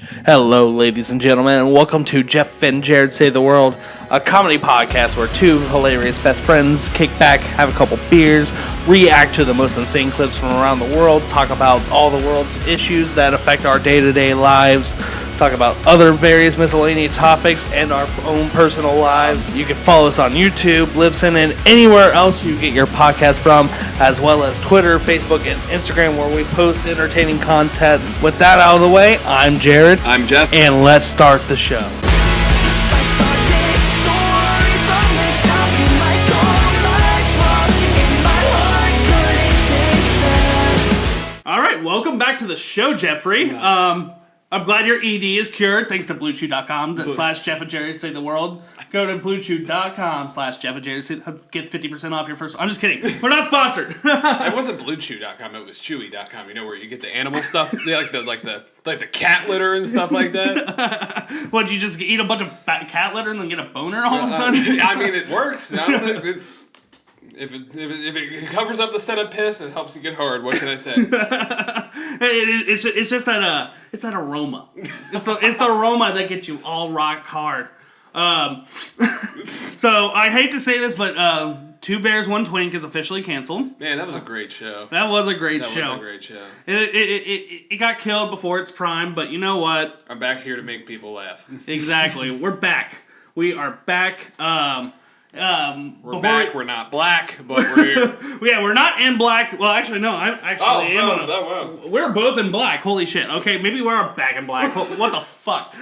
Hello, ladies and gentlemen, and welcome to Jeff and Jared Save the World, a comedy podcast where two hilarious best friends kick back, have a couple beers, react to the most insane clips from around the world, talk about all the world's issues that affect our day-to-day lives, talk about other various miscellaneous topics, and our own personal lives. You can follow us on YouTube, Libsyn, and anywhere else you get your podcast from, as well as Twitter, Facebook, and Instagram, where we post entertaining content. With that out of the way, I'm Jared. I'm Jeff. And let's start the show. All right, welcome back to the show, Jeffrey. I'm glad your ED is cured, thanks to BlueChew.com/Jeff and Jared Save the World. Go to BlueChew.com/Jeff and Jared get 50% off your first. I'm just kidding. We're not sponsored. It wasn't BlueChew.com. It was Chewy.com. You know where you get the animal stuff, like the cat litter and stuff like that. What? You just eat a bunch of cat litter and then get a boner all of a sudden? I mean, it works. I don't know if it covers up the scent of piss, it helps you get hard. What can I say? It's just that it's that aroma. It's the aroma that gets you all rock hard. So I hate to say this, but Two Bears, One Twink is officially canceled. Man, that was a great show. That was a great show. That was a great show. It got killed before its prime, but you know what? I'm back here to make people laugh. Exactly. We're back. We are back. We're back. We're not black, but we're here. Yeah, we're not in black. Well, actually, no. I'm actually wow. We're both in black. Holy shit. Okay, maybe we're back in black. What the fuck?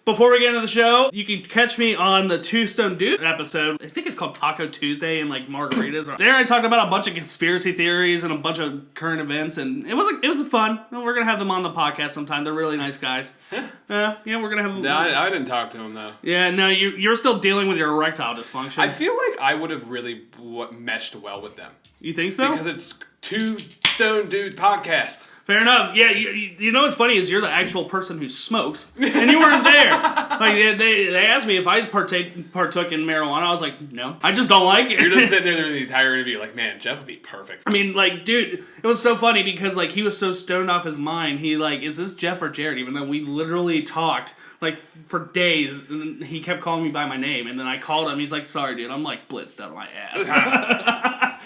Before we get into the show, you can catch me on the Two Stone Dude episode. I think it's called Taco Tuesday and like margaritas. There I talked about a bunch of conspiracy theories and a bunch of current events, and it was fun. We're gonna have them on the podcast sometime. They're really nice guys. Yeah, we're gonna have them. No, I didn't talk to him though. Yeah, no, you're still dealing with your erectile dysfunction. I feel like I would have really meshed well with them. You think so? Because it's Two Stone Dude podcast. Fair enough. Yeah, you know what's funny is you're the actual person who smokes, and you weren't there. Like they asked me if I partook in marijuana. I was like, no, I just don't like it. You're just sitting there the entire interview, like, man, Jeff would be perfect. I mean, like, dude, it was so funny because like he was so stoned off his mind. He like, is this Jeff or Jared? Even though we literally talked like for days, and he kept calling me by my name, and then I called him. He's like, sorry, dude. I'm like blitzed out of my ass.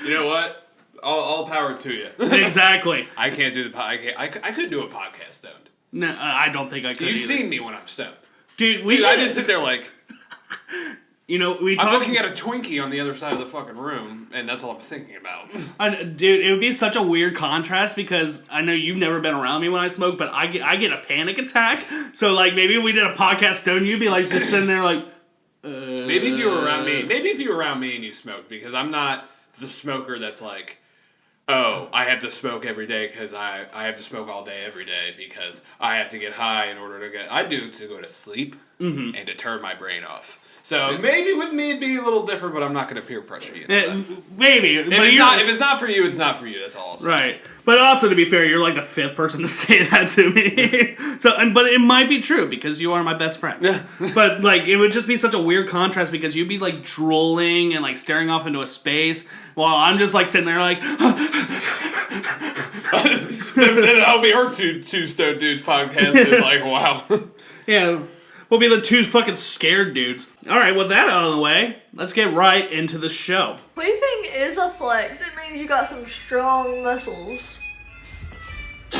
You know what? All power to you. Exactly. I can't do the podcast. I could do a podcast stoned. No, I don't think I could. You've either. Seen me when I'm stoned, dude. I just sit there like, you know, I'm looking at a Twinkie on the other side of the fucking room, and that's all I'm thinking about. Dude, it would be such a weird contrast because I know you've never been around me when I smoke, but I get a panic attack. So like maybe if we did a podcast stoned, you'd be like just sitting there like. Maybe if you were around me. Maybe if you were around me and you smoked, because I'm not the smoker that's like. Oh, I have to smoke every day because I have to smoke all day every day because I have to get high in order to get... I do it to go to sleep and to turn my brain off. So maybe with me it'd be a little different, but I'm not going to peer pressure you. Maybe. If it's not for you, it's not for you. That's all. Right. But also, to be fair, you're like the fifth person to say that to me. But it might be true because you are my best friend. Yeah. But like, it would just be such a weird contrast because you'd be like drooling and like staring off into a space while I'm just like sitting there like. Then that'll be our two Stone Dudes podcast. It's like, wow. Yeah. We'll be the two fucking scared dudes. Alright, with that out of the way, let's get right into the show. Sleeping is a flex. It means you got some strong muscles. I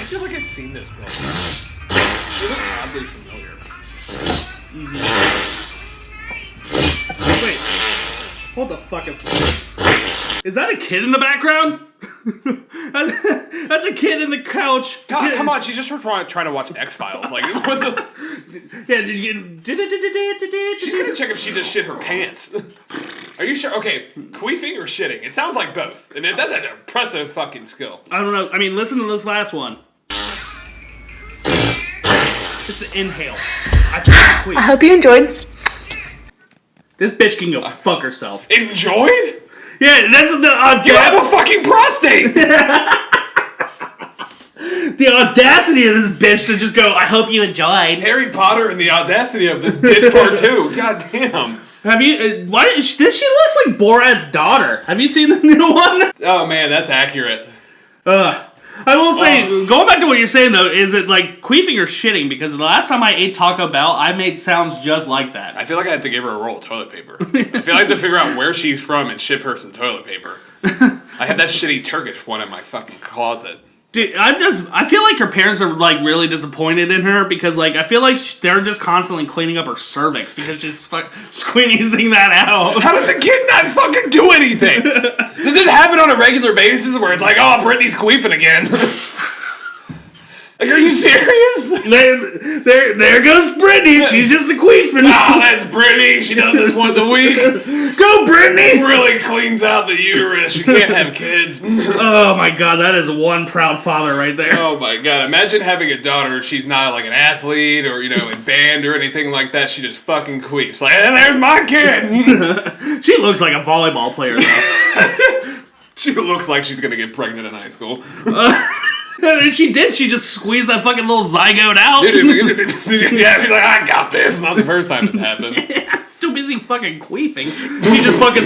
feel like I've seen this girl. She looks oddly familiar. Wait. Hold the fucking... Is that a kid in the background? That's a kid in the couch. God, come on, she's just trying to watch X-Files. Like, what the... Yeah, did you get... She's gonna check if she just shit her pants. Are you sure? Okay, queefing or shitting? It sounds like both. And that's an impressive fucking skill. I don't know. I mean, listen to this last one. It's the inhale. I hope you enjoyed. This bitch can go fuck herself. Enjoyed? Yeah, that's the audacity. You have a fucking prostate! The audacity of this bitch to just go, I hope you enjoyed. Harry Potter and the audacity of this bitch part 2. God damn. Have you, she looks like Borat's daughter. Have you seen the new one? Oh man, that's accurate. I will say, going back to what you're saying though, is it like queefing or shitting? Because the last time I ate Taco Bell, I made sounds just like that. I feel like I have to give her a roll of toilet paper. I feel like I have to figure out where she's from and ship her some toilet paper. I have that shitty Turkish one in my fucking closet. Dude, I feel like her parents are like really disappointed in her because like I feel like they're just constantly cleaning up her cervix because she's squeezing that out. How did the kid not fucking do anything? Does this happen on a regular basis where it's like, oh, Brittany's queefing again? Like, are you serious? There goes Brittany. She's just a queefing. Oh, that's Brittany. She does this once a week. Go, Brittany. Really cleans out the uterus. She can't have kids. Oh my god, that is one proud father right there. Oh my god, imagine having a daughter. She's not like an athlete or, in band or anything like that. She just fucking queefs. Like, there's my kid. She looks like a volleyball player though. She looks like she's gonna get pregnant in high school. And she did. She just squeezed that fucking little zygote out. Yeah, she's like, I got this. Not the first time it's happened. Too busy fucking queefing. She just fucking...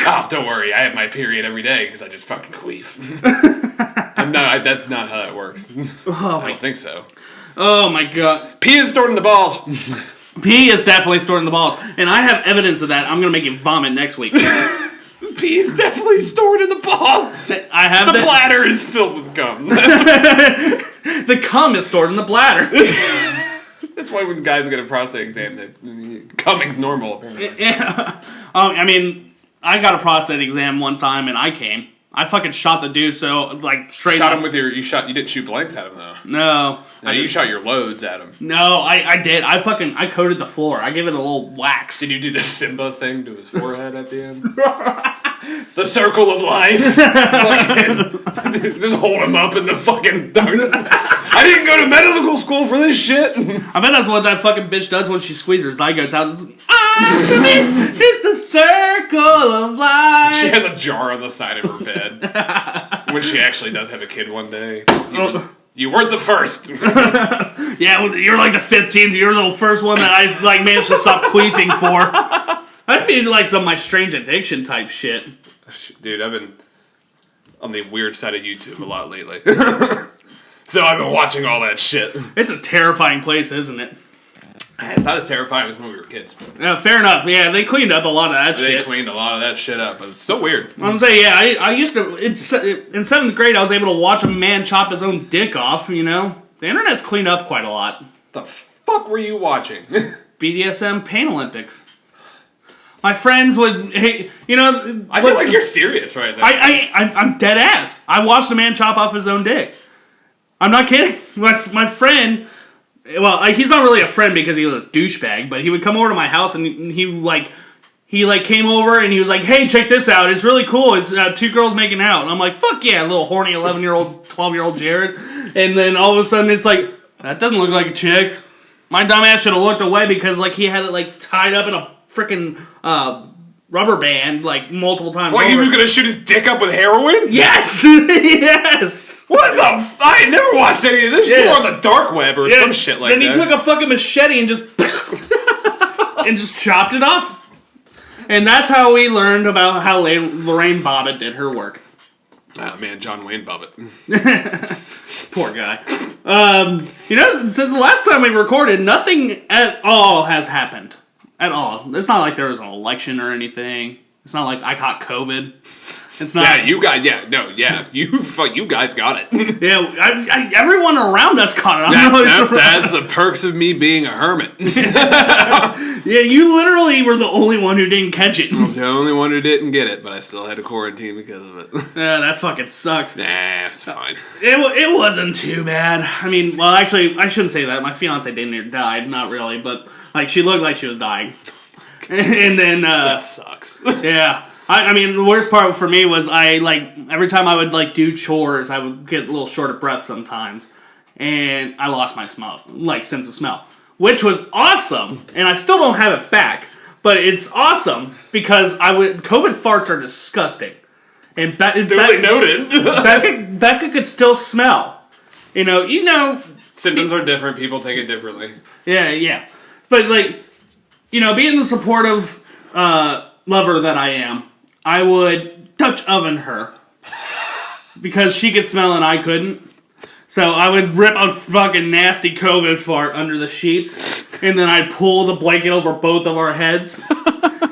Oh, don't worry. I have my period every day because I just fucking queef. That's not how that works. I don't think so. Oh my god. Pee is stored in the balls. Pee is definitely stored in the balls. And I have evidence of that. I'm going to make you vomit next week. Pee is definitely stored in the balls. I have the bladder is filled with cum. The cum is stored in the bladder. That's why when guys get a prostate exam, cumming's normal apparently. Yeah. I mean, I got a prostate exam one time and I came. I fucking shot the dude straight. Shot him with you didn't shoot blanks at him though. No. You shot your loads at him. No, I did. I coated the floor. I gave it a little wax. Did you do the Simba thing to his forehead at the end? The circle of life. Just hold him up in the fucking darkness. I didn't go to medical school for this shit. I bet that's what that fucking bitch does when she squeezes her zygotes out. It's the circle of life. She has a jar on the side of her bed. When she actually does have a kid one day. You weren't the first. Yeah, well, you're like the 15th. You're the first one that I managed to stop queefing for. I'd be like some of my strange addiction type shit. Dude, I've been on the weird side of YouTube a lot lately. So I've been watching all that shit. It's a terrifying place, isn't it? It's not as terrifying as when we were kids. Fair enough. Yeah, they cleaned up a lot of that shit. They cleaned a lot of that shit up, but it's still weird. I was saying, yeah, I used to... in 7th grade, I was able to watch a man chop his own dick off, The internet's cleaned up quite a lot. The fuck were you watching? BDSM Pain Olympics. My friends would... Hey, I feel like you're serious right now. I'm dead ass. I watched a man chop off his own dick. I'm not kidding. My friend... Well, he's not really a friend because he was a douchebag, but he would come over to my house and he came over and he was like, hey, check this out. It's really cool. It's two girls making out. And I'm like, fuck yeah, little horny 11-year-old, 12-year-old Jared. And then all of a sudden it's like, that doesn't look like a chick's. My dumbass should have looked away because he had it tied up in a freaking rubber band multiple times. Like he was gonna shoot his dick up with heroin? Yes! Yes! What the I ain't never watched any of this. You were on the dark web or some shit like that. Then he took a fucking machete and just and just chopped it off. And that's how we learned about how Lorraine Bobbitt did her work. Oh man, John Wayne Bobbitt. Poor guy. Since the last time we recorded, nothing at all has happened. At all. It's not like there was an election or anything. It's not like I caught COVID. It's not. Yeah, you guys. Yeah, no, yeah. You guys got it. Yeah, everyone around us caught it. That's the perks of me being a hermit. Yeah, you literally were the only one who didn't catch it. I'm the only one who didn't get it, but I still had to quarantine because of it. Yeah, that fucking sucks. Nah, it's fine. It wasn't too bad. I mean, well, actually, I shouldn't say that. My fiance died, not really, but she looked like she was dying. And then that sucks. Yeah. I mean, the worst part for me was every time I would do chores, I would get a little short of breath sometimes, and I lost my sense of smell, which was awesome, and I still don't have it back, but it's awesome because COVID farts are disgusting, and duly noted. Becca could still smell, symptoms are different. People take it differently. Yeah, but being the supportive lover that I am. I would Dutch oven her because she could smell and I couldn't. So I would rip a fucking nasty COVID fart under the sheets, and then I'd pull the blanket over both of our heads,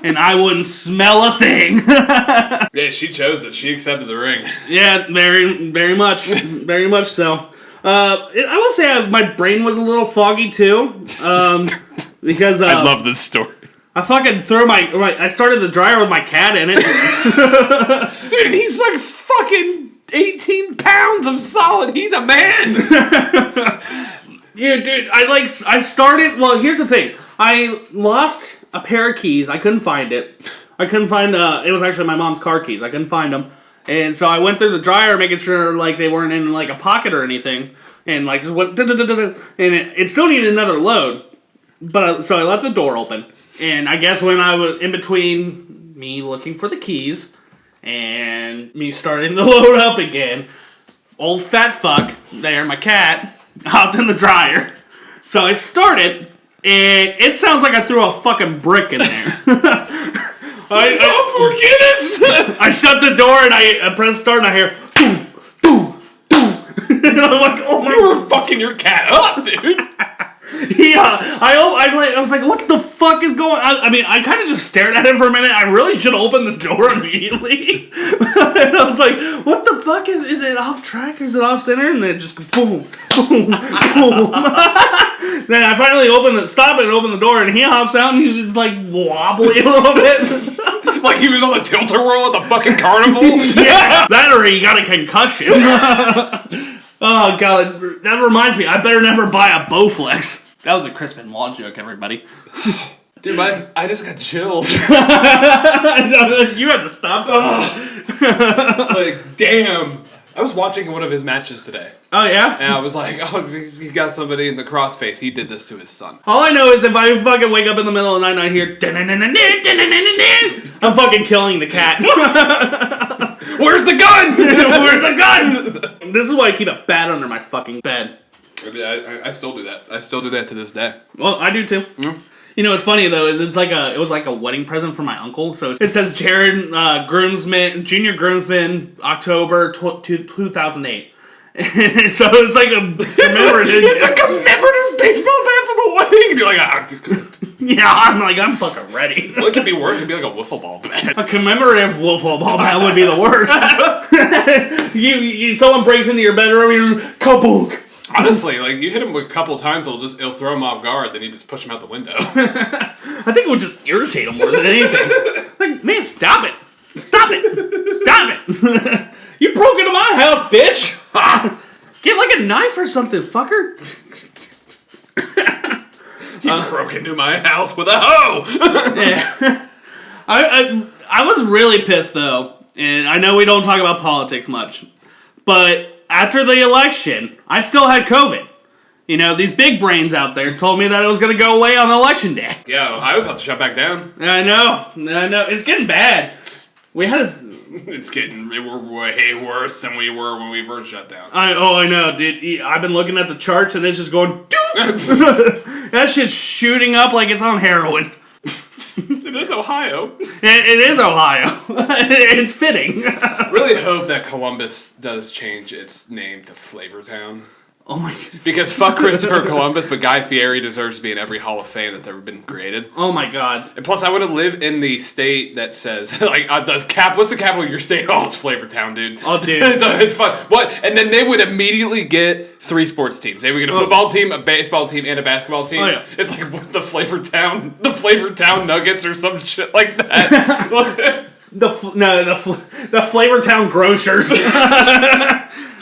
and I wouldn't smell a thing. Yeah, she chose it. She accepted the ring. Yeah, very much. Very much so. I will say my brain was a little foggy, too, because... I love this story. I fucking threw I started the dryer with my cat in it. Dude, he's like fucking 18 pounds of solid. He's a man. Yeah, dude, I started, well, here's the thing. I lost a pair of keys. I couldn't find it. I couldn't find, it was actually my mom's car keys. I couldn't find them. And so I went through the dryer making sure, like, they weren't in, like, a pocket or anything. And, like, just went, and it still needed another load. But, so I left the door open. And I guess when I was in between me looking for the keys and me starting to load up again, old fat fuck there, my cat, hopped in the dryer. So I started, and it sounds like I threw a fucking brick in there. Poor Guinness! I shut the door and I pressed start and I hear boom, boom, boom. And I'm like, oh my You were fucking your cat up, dude. Yeah, I was like, what the fuck is going on? I mean, I kind of just stared at it for a minute. I really should open the door immediately. And I was like, what the fuck is it off track or is it off center? And then just boom, boom, boom. Then I finally stop it and open the door and he hops out and he's just like wobbly a little bit. Like he was on the tilt-a-whirl at the fucking carnival. Yeah, that or he got a concussion. Oh god, that reminds me, I better never buy a Bowflex. That was a Crispin Law joke, everybody. Dude, I just got chills. You had to stop. Like, damn. I was watching one of his matches today. Oh, yeah? And I was like, oh, he got somebody in the crossface. He did this to his son. All I know is if I fucking wake up in the middle of the night and I hear I'm fucking killing the cat. Where's the gun? Where's the gun? This is why I keep a bat under my fucking bed. I still do that. I still do that to this day. Well, I do too. Mm-hmm. You know what's funny though is it was like a wedding present for my uncle. So it says Jared groomsman, junior groomsman, October 2008. So it's like a commemorative. It's a commemorative baseball bat from a wedding. And you're like, yeah, I'm fucking ready. Well, it could be worse. It could be like a wiffle ball bat. A commemorative wiffle ball bat would be the worst. Someone breaks into your bedroom, you just kaboom. Honestly, like you hit him a couple times, it'll throw him off guard. Then you just push him out the window. I think it would just irritate him more than anything. Like, man, stop it! Stop it! Stop it! You broke into my house, bitch! Get like a knife or something, fucker. You broke into my house with a hoe. Yeah. I was really pissed though, and I know we don't talk about politics much, but after the election, I still had COVID. You know, these big brains out there told me that it was going to go away on election day. Yeah, I was about to shut back down. I know. It's getting bad. It's getting we're way worse than we were when we first shut down. I know, dude. I've been looking at the charts and it's just going, that shit's shooting up like it's on heroin. It is Ohio. It is Ohio. It's fitting. I really hope that Columbus does change its name to Flavortown. Oh my god. Because fuck Christopher Columbus, but Guy Fieri deserves to be in every Hall of Fame that's ever been created. Oh my god. And plus, I want to live in the state that says, like, what's the capital of your state? Oh, it's Flavortown, dude. Oh, dude. It's fun. What? And then they would immediately get 3 sports teams. They would get a football team, a baseball team, and a basketball team. Oh, yeah. It's like what, the Flavortown Nuggets or some shit like that. The Flavortown Grocers.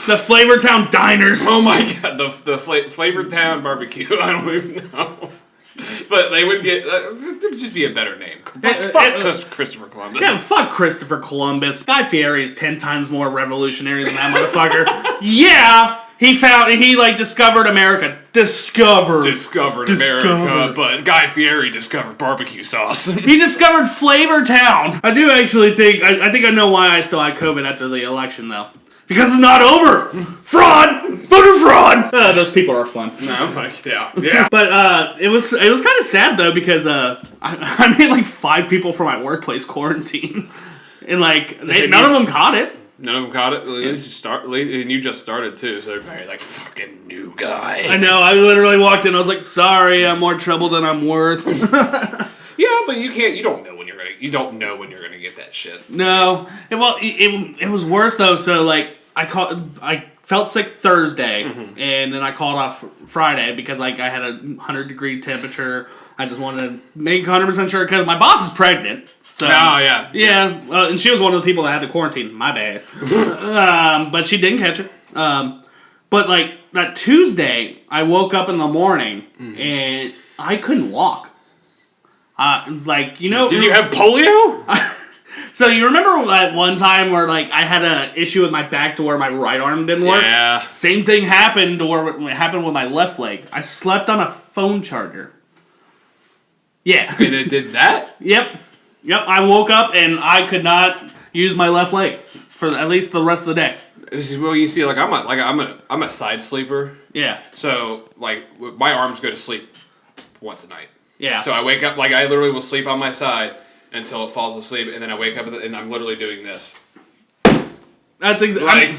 The Flavortown Diners. Oh my god, the Flavortown Barbecue. I don't even know. But they would get, it would just be a better name. Fuck Christopher Columbus. Yeah, fuck Christopher Columbus. Guy Fieri is 10 times more revolutionary than that motherfucker. Yeah, he discovered America. Discovered America, but Guy Fieri discovered barbecue sauce. He discovered Flavortown. I do actually think, I think I know why I still had COVID after the election, though. Because it's not over! Fraud! Voter fraud! Those people are fun. No, like, yeah. But it was kind of sad, though, because I made like 5 people from my workplace quarantine. And like, none of them caught it. None of them caught it. At least you start, and you just started too. So they're like fucking new guy. I know. I literally walked in. I was like, "Sorry, I'm more trouble than I'm worth." Yeah, but you can't. You don't know when you're gonna. You don't know when you're gonna get that shit. No. It was worse though. So like, I felt sick Thursday, and then I called off Friday because like I had a 100-degree temperature. I just wanted to make 100% sure because my boss is pregnant. So, yeah, and she was one of the people that had to quarantine. My bad. But she didn't catch it. But like that Tuesday, I woke up in the morning and I couldn't walk. Like you know, did you have polio? So you remember that one time where like I had an issue with my back to where my right arm didn't work? Yeah. Same thing happened to where it happened with my left leg. I slept on a phone charger. Yeah. And it did that? Yep. I woke up and I could not use my left leg for at least the rest of the day. Well, you see, I'm a side sleeper. Yeah. So like my arms go to sleep once a night. Yeah. So I wake up I literally will sleep on my side until it falls asleep, and then I wake up and I'm literally doing this. That's exactly.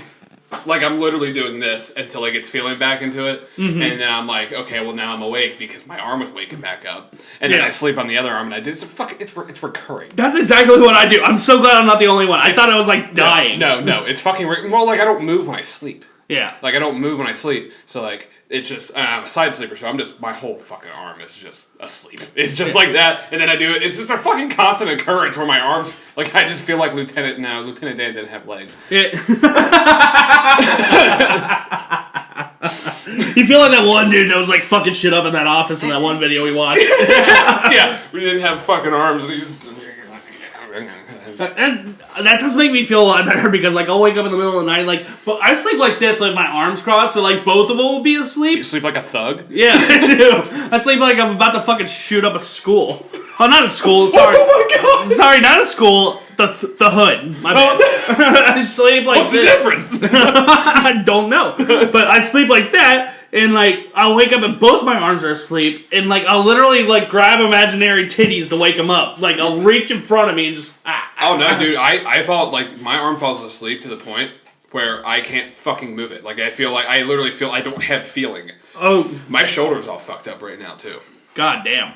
Like I'm literally doing this until it gets feeling back into it, and then I'm like, okay, well now I'm awake because my arm was waking back up, and then I sleep on the other arm, and I do it's recurring. That's exactly what I do. I'm so glad I'm not the only one. I thought I was like dying. No, it's fucking well, like I don't move when I sleep. Yeah, like I don't move when I sleep, so like it's just I'm a side sleeper, so I'm just my whole fucking arm is just asleep. It's just like that, and then I do it. It's just a fucking constant occurrence where my arms, like I just feel like Lieutenant Dan didn't have legs. Yeah. You feel like that one dude that was like fucking shit up in that office in that one video we watched. Yeah, we didn't have fucking arms. And that does make me feel a lot better because like I'll wake up in the middle of the night but I sleep like this, like my arms crossed, so like both of them will be asleep. You sleep like a thug? Yeah, I do. I sleep like I'm about to fucking shoot up a school. Oh, not a school. Sorry. Oh my god. Sorry, not a school. The hood. My bad. I sleep like What's the difference? I don't know, but I sleep like that. And, like, I'll wake up and both my arms are asleep. And, like, I'll literally, like, grab imaginary titties to wake them up. Like, I'll reach in front of me and just... Dude. I fall, like, my arm falls asleep to the point where I can't fucking move it. Like, I literally feel I don't have feeling. Oh. My shoulder's all fucked up right now, too. God damn.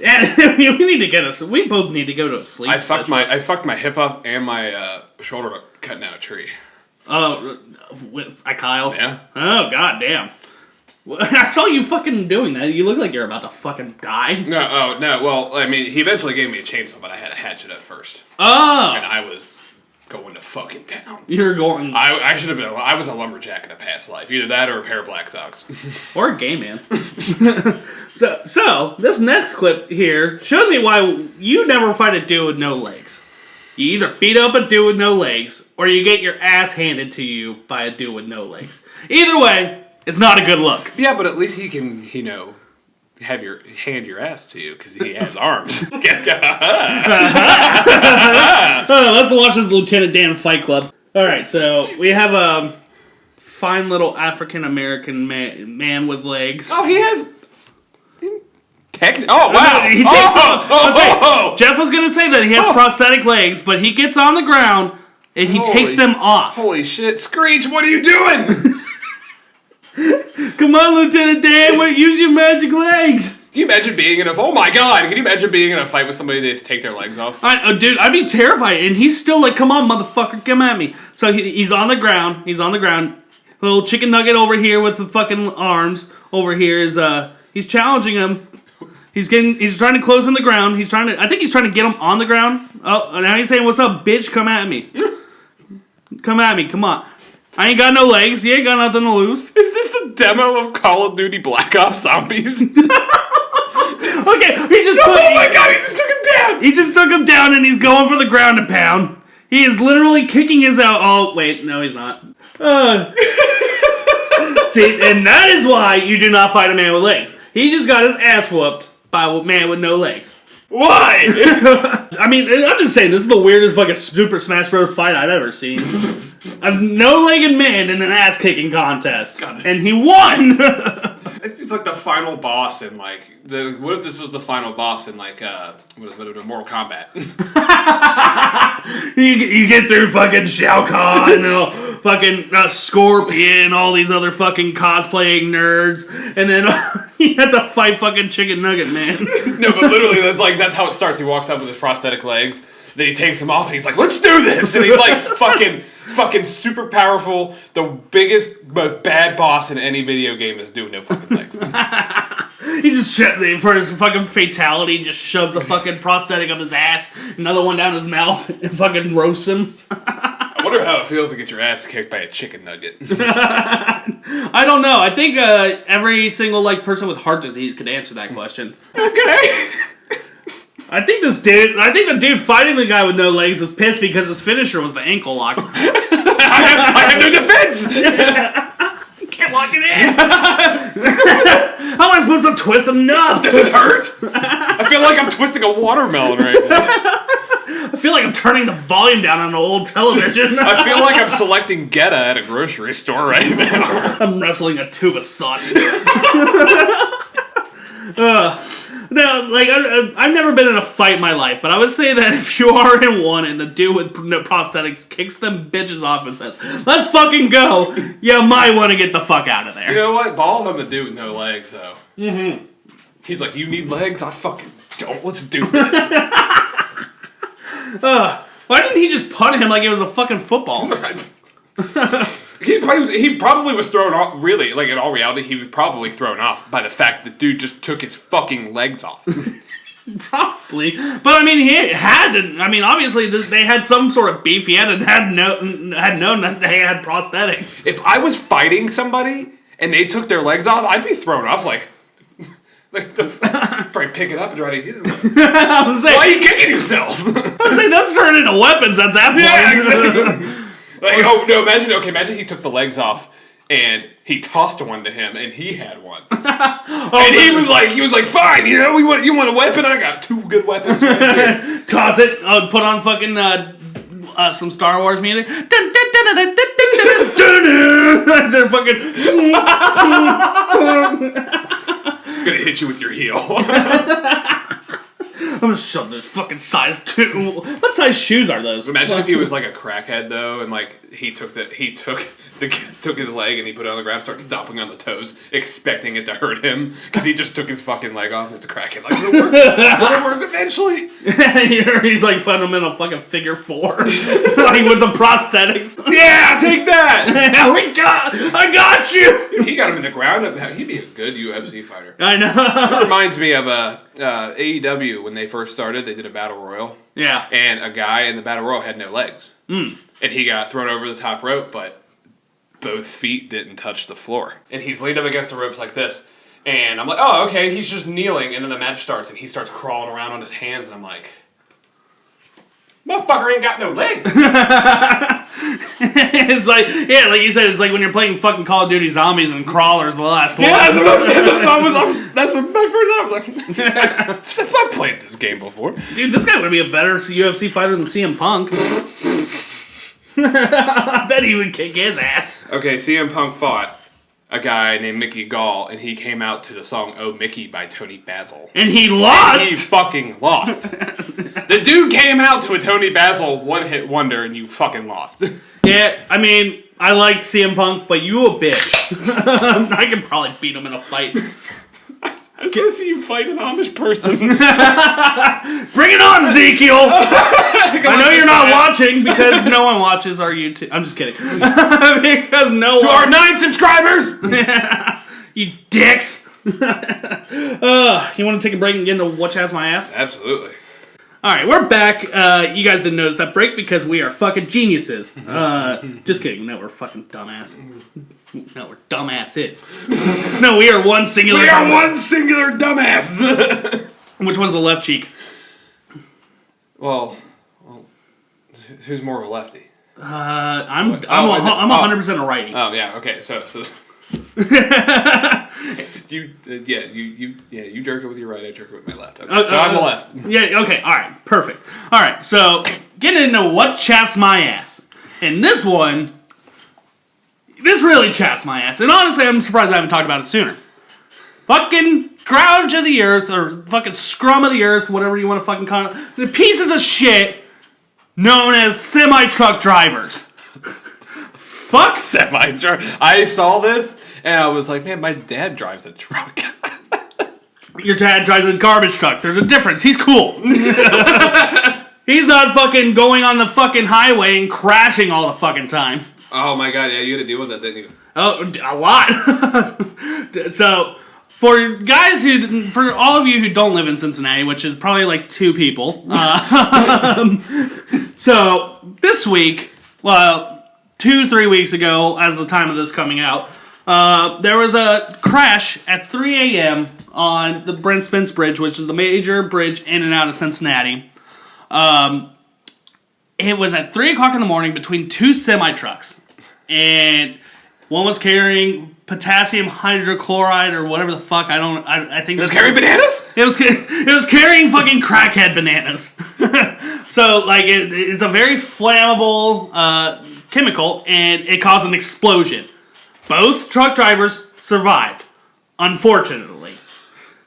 And we both need to go to a sleep. I fucked my hip up and my shoulder up cutting down a tree. Oh, at Kyle's? Yeah. Oh, god damn. I saw you fucking doing that. You look like you're about to fucking die. No. Well, I mean, he eventually gave me a chainsaw, but I had a hatchet at first. Oh. And I was going to fucking town. You're going... I should have been... I was a lumberjack in a past life. Either that or a pair of black socks. Or a gay man. So, this next clip here showed me why you never fight a dude with no legs. You either beat up a dude with no legs, or you get your ass handed to you by a dude with no legs. Either way, it's not a good look. Yeah, but at least he can, hand your ass to you because he has arms. Let's watch this Lieutenant Dan Fight Club. Alright, so we have a fine little African-American man with legs. Oh, he has... Oh, wow! He takes Jeff was gonna say that he has prosthetic legs, but he gets on the ground and he takes them off. Holy shit. Screech, what are you doing? Come on, Lieutenant Dan, use your magic legs! Can you imagine being in a... Oh my god! Can you imagine being in a fight with somebody that just take their legs off? Dude, I'd be terrified, and he's still like, come on, motherfucker, come at me. So he's on the ground, little chicken nugget over here with the fucking arms. Over here is, he's challenging him. He's trying to close on the ground. I think he's trying to get him on the ground. Oh, now he's saying, what's up, bitch? Come at me. Come at me, come on. I ain't got no legs. You ain't got nothing to lose. Is this the demo of Call of Duty Black Ops Zombies? Okay, oh my god, he just took him down! He just took him down and he's going for the ground and pound. He is literally kicking his out. Oh, wait, no, he's not. See, and that is why you do not fight a man with legs. He just got his ass whooped by a man with no legs. Why? I mean, I'm just saying, this is the weirdest fucking Super Smash Bros. Fight I've ever seen. A no-legged man in an ass-kicking contest. And he won! It's like the final boss in, like... What if this was the final boss in, like, what is it, Mortal Kombat? You get through fucking Shao Kahn and fucking Scorpion, all these other fucking cosplaying nerds, and then you have to fight fucking Chicken Nugget Man. No, but literally, that's how it starts. He walks up with his prosthetic legs, then he takes them off, and he's like, "Let's do this!" And he's like, fucking super powerful, the biggest, most bad boss in any video game is doing no fucking legs. He just, for his fucking fatality, just shoves a fucking prosthetic up his ass, another one down his mouth, and fucking roasts him. I wonder how it feels to get your ass kicked by a chicken nugget. I don't know. I think every single person with heart disease could answer that question. Okay. I think the dude fighting the guy with no legs was pissed because his finisher was the ankle lock. I have no defense. Can't lock it in. How am I supposed to twist a nut? Does it hurt? I feel like I'm twisting a watermelon right now. I feel like I'm turning the volume down on an old television. I feel like I'm selecting Geta at a grocery store right now. I'm wrestling a tube of sausage. No, I've never been in a fight in my life, but I would say that if you are in one and the dude with prosthetics kicks them bitches off and says, "Let's fucking go," you might want to get the fuck out of there. You know what? Balls on the dude with no legs, though. Mm-hmm. He's like, "You need legs? I fucking don't. Let's do this." Why didn't he just punt him like it was a fucking football? He probably was thrown off, really, in all reality, he was probably thrown off by the fact that dude just took his fucking legs off. Probably. But, I mean, he had to, obviously they had some sort of beef. He had known that they had prosthetics. If I was fighting somebody and they took their legs off, I'd be thrown off, probably pick it up and try to hit him. I was saying, why are you kicking yourself? I was saying, those turn into weapons at that point. Yeah, exactly. Imagine he took the legs off and he tossed one to him and he had one. And he was like, "Fine, you want a weapon? I got two good weapons right here." Toss it, put on fucking some Star Wars music. They're fucking Gonna hit you with your heel. I'm gonna shove this fucking size 2. What size shoes are those? Imagine if he was like a crackhead though, and he took his leg and he put it on the ground, started stomping on the toes, expecting it to hurt him because he just took his fucking leg off. It's a crackhead. Will it work eventually? He's putting him in a fucking figure 4, with the prosthetics. Yeah, take that. I got you. Dude, he got him in the ground. He'd be a good UFC fighter. I know. It reminds me of AEW when they first started. They did a battle royal. Yeah. And a guy in the battle royal had no legs. And he got thrown over the top rope, but both feet didn't touch the floor. And he's leaned up against the ropes like this. And I'm like, oh, okay, he's just kneeling. And then the match starts, and he starts crawling around on his hands. And I'm like, motherfucker ain't got no legs. It's like you said, it's like when you're playing fucking Call of Duty Zombies and Crawler's the last one. Yeah, that's what I'm saying. That's my first time. I was like, I've played this game before. Dude, this guy would be a better UFC fighter than CM Punk. I bet he would kick his ass. Okay, CM Punk fought a guy named Mickey Gall, and he came out to the song "Oh Mickey" by Tony Basil. And he lost! And he fucking lost. The dude came out to a Tony Basil one-hit wonder, and you fucking lost. Yeah, I like CM Punk, but you a bitch. I can probably beat him in a fight. I just want to see you fight an Amish person. Bring it on, Ezekiel! I know you're not watching because no one watches our YouTube. I'm just kidding. Because no to one. our 9 subscribers! You dicks! You want to take a break and get into What Chaps My Ass? Absolutely. Alright, we're back. You guys didn't notice that break because we are fucking geniuses. Just kidding. No, we're fucking dumbass. No, we're dumbasses. No, we are one singular. We are one singular dumbass. Which one's the left cheek? Well, who's more of a lefty? I'm 100% a righty. Oh yeah, okay. So you jerk it with your right, I jerk it with my left. Okay. So I'm the left. Yeah. Okay. All right. Perfect. All right. So getting into what chaps my ass, and this one. This really chaps my ass. And honestly, I'm surprised I haven't talked about it sooner. Fucking grouge of the earth, or fucking scrum of the earth, whatever you want to fucking call it. The pieces of shit known as semi-truck drivers. Fuck Semi-truck. I saw this and I was like, man, my dad drives a truck. Your dad drives a garbage truck. There's a difference. He's cool. He's not fucking going on the fucking highway and crashing all the fucking time. Oh my god, yeah, you had to deal with that, didn't you? Oh, a lot. So, for all of you who don't live in Cincinnati, which is probably like 2 people, so this week, 2-3 weeks ago, at the time of this coming out, there was a crash at 3 a.m. on the Brent Spence Bridge, which is the major bridge in and out of Cincinnati. It was at 3 o'clock in the morning between 2 semi-trucks, and one was carrying potassium hydrochloride or whatever the fuck. I think it was carrying bananas. It was carrying fucking crackhead bananas. So like it's a very flammable chemical, and it caused an explosion. Both truck drivers survived, unfortunately.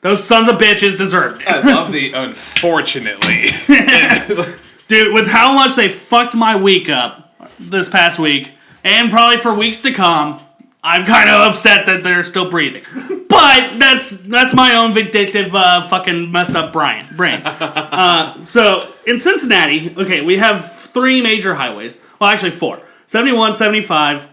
Those sons of bitches deserved it. I love the unfortunately. Dude, with how much they fucked my week up this past week, and probably for weeks to come, I'm kind of upset that they're still breathing. But that's my own vindictive fucking messed up brain. So, in Cincinnati, okay, we have 3 major highways. Well, actually 4. 71, 75,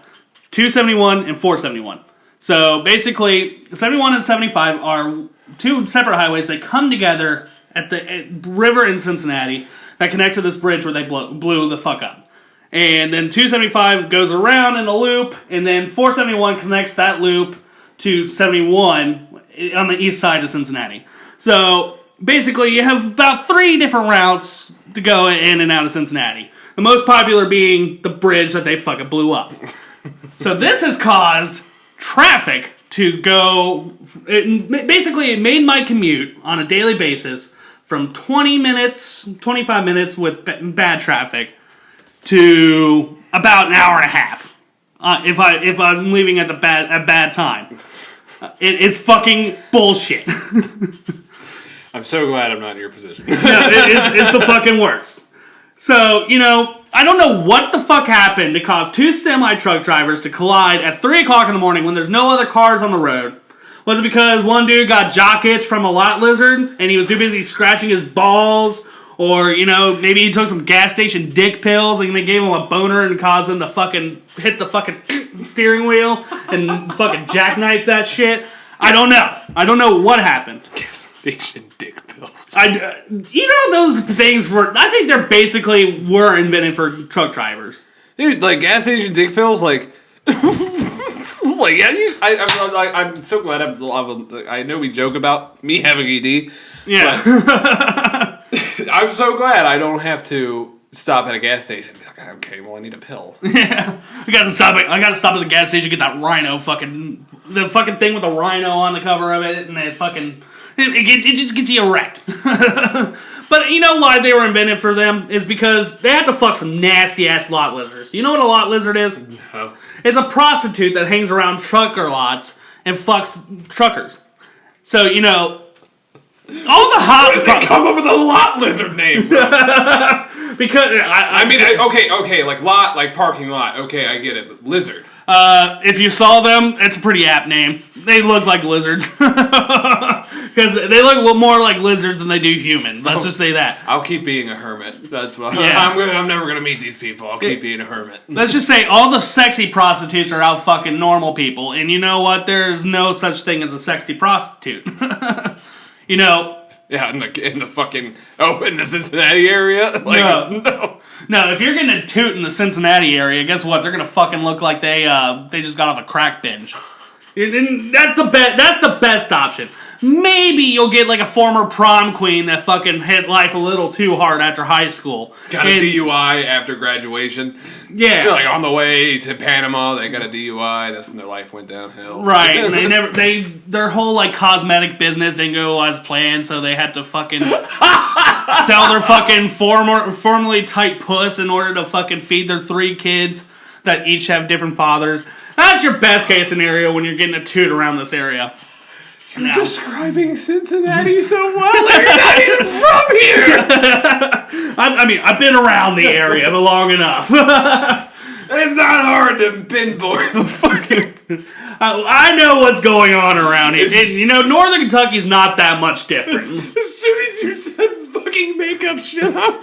271, and 471. So, basically, 71 and 75 are 2 separate highways that come together at the river in Cincinnati that connect to this bridge where they blew the fuck up. And then 275 goes around in a loop, and then 471 connects that loop to 71 on the east side of Cincinnati. So, basically, you have about 3 different routes to go in and out of Cincinnati. The most popular being the bridge that they fucking blew up. So this has caused traffic to go... It made my commute on a daily basis from 25 minutes with bad traffic to about an hour and a half. If I'm leaving at a bad time. It's fucking bullshit. I'm so glad I'm not in your position. No, it's the fucking worst. So, I don't know what the fuck happened to cause 2 semi-truck drivers to collide at 3 o'clock in the morning when there's no other cars on the road. Was it because one dude got jock itch from a lot lizard and he was too busy scratching his balls? Or, maybe he took some gas station dick pills and they gave him a boner and caused him to fucking hit the fucking steering wheel and fucking jackknife that shit? I don't know. I don't know what happened. Gas station dick pills. Those things I think they're basically were invented for truck drivers. Dude, like gas station dick pills, like... like, yeah, I'm so glad I know we joke about me having ED. Yeah. I'm so glad I don't have to stop at a gas station and be like, okay, well, I need a pill. Yeah. I gotta stop at the gas station, get that rhino the fucking thing with a rhino on the cover of it, and it just gets you erect. But you know why they were invented for them? Is because they had to fuck some nasty-ass lot lizards. You know what a lot lizard is? No. It's a prostitute that hangs around trucker lots and fucks truckers. So, all the hot... Where did they come up with a lot lizard name, bro? Because... okay, like lot, like parking lot. Okay, I get it, but lizard. If you saw them, it's a pretty apt name. They look like lizards. Because they look more like lizards than they do human. Let's just say that. I'll keep being a hermit. That's what yeah. I'm never gonna meet these people. I'll keep being a hermit. Let's just say all the sexy prostitutes are out fucking normal people. And you know what? There's no such thing as a sexy prostitute. Yeah, in the fucking... Oh, in the Cincinnati area? Like, No, if you're getting a toot in the Cincinnati area, guess what? They're gonna fucking look like they just got off a crack binge. That's the best option. Maybe you'll get like a former prom queen that fucking hit life a little too hard after high school. Got a DUI after graduation. Yeah. They're like on the way to Panama, they got a DUI, that's when their life went downhill. Right. And their whole like cosmetic business didn't go as planned, so they had to fucking sell their fucking formerly tight puss in order to fucking feed their 3 kids that each have different fathers. That's your best case scenario when you're getting a toot around this area. You're describing Cincinnati so well. Like you're not even from here. I mean, I've been around the area long enough. It's not hard to pinpoint the fucking. I know what's going on around here. Northern Kentucky's not that much different. As soon as you said fucking makeup shit up.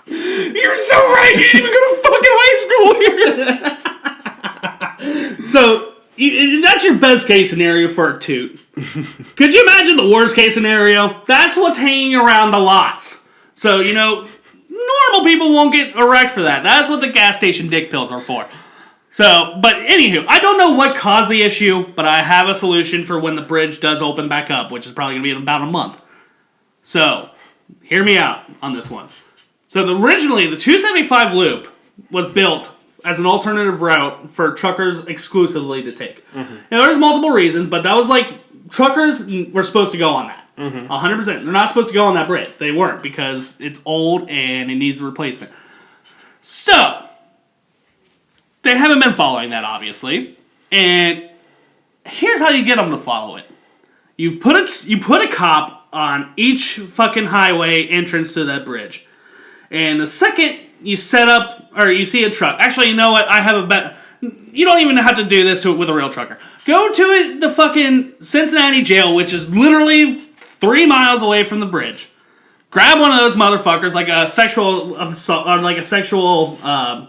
You're so right. You didn't even go to fucking high school here. So, that's your best case scenario for a toot. Could you imagine the worst case scenario? That's what's hanging around the lots. So, normal people won't get erect for that. That's what the gas station dick pills are for. So, but anywho, I don't know what caused the issue, but I have a solution for when the bridge does open back up, which is probably going to be in about a month. So, hear me out on this one. So, originally, the 275 loop was built as an alternative route for truckers exclusively to take. Mm-hmm. Now, there's multiple reasons, but that was truckers were supposed to go on that. 100%. They're not supposed to go on that bridge. They weren't because it's old and it needs a replacement. So, they haven't been following that, obviously. And here's how you get them to follow it. You put a cop on each fucking highway entrance to that bridge. And the second you set up, or you see a truck. Actually, you know what? I have a bet. You don't even have to do this with a real trucker. Go to the fucking Cincinnati jail, which is literally 3 miles away from the bridge. Grab one of those motherfuckers, like a sexual assault, or like a sexual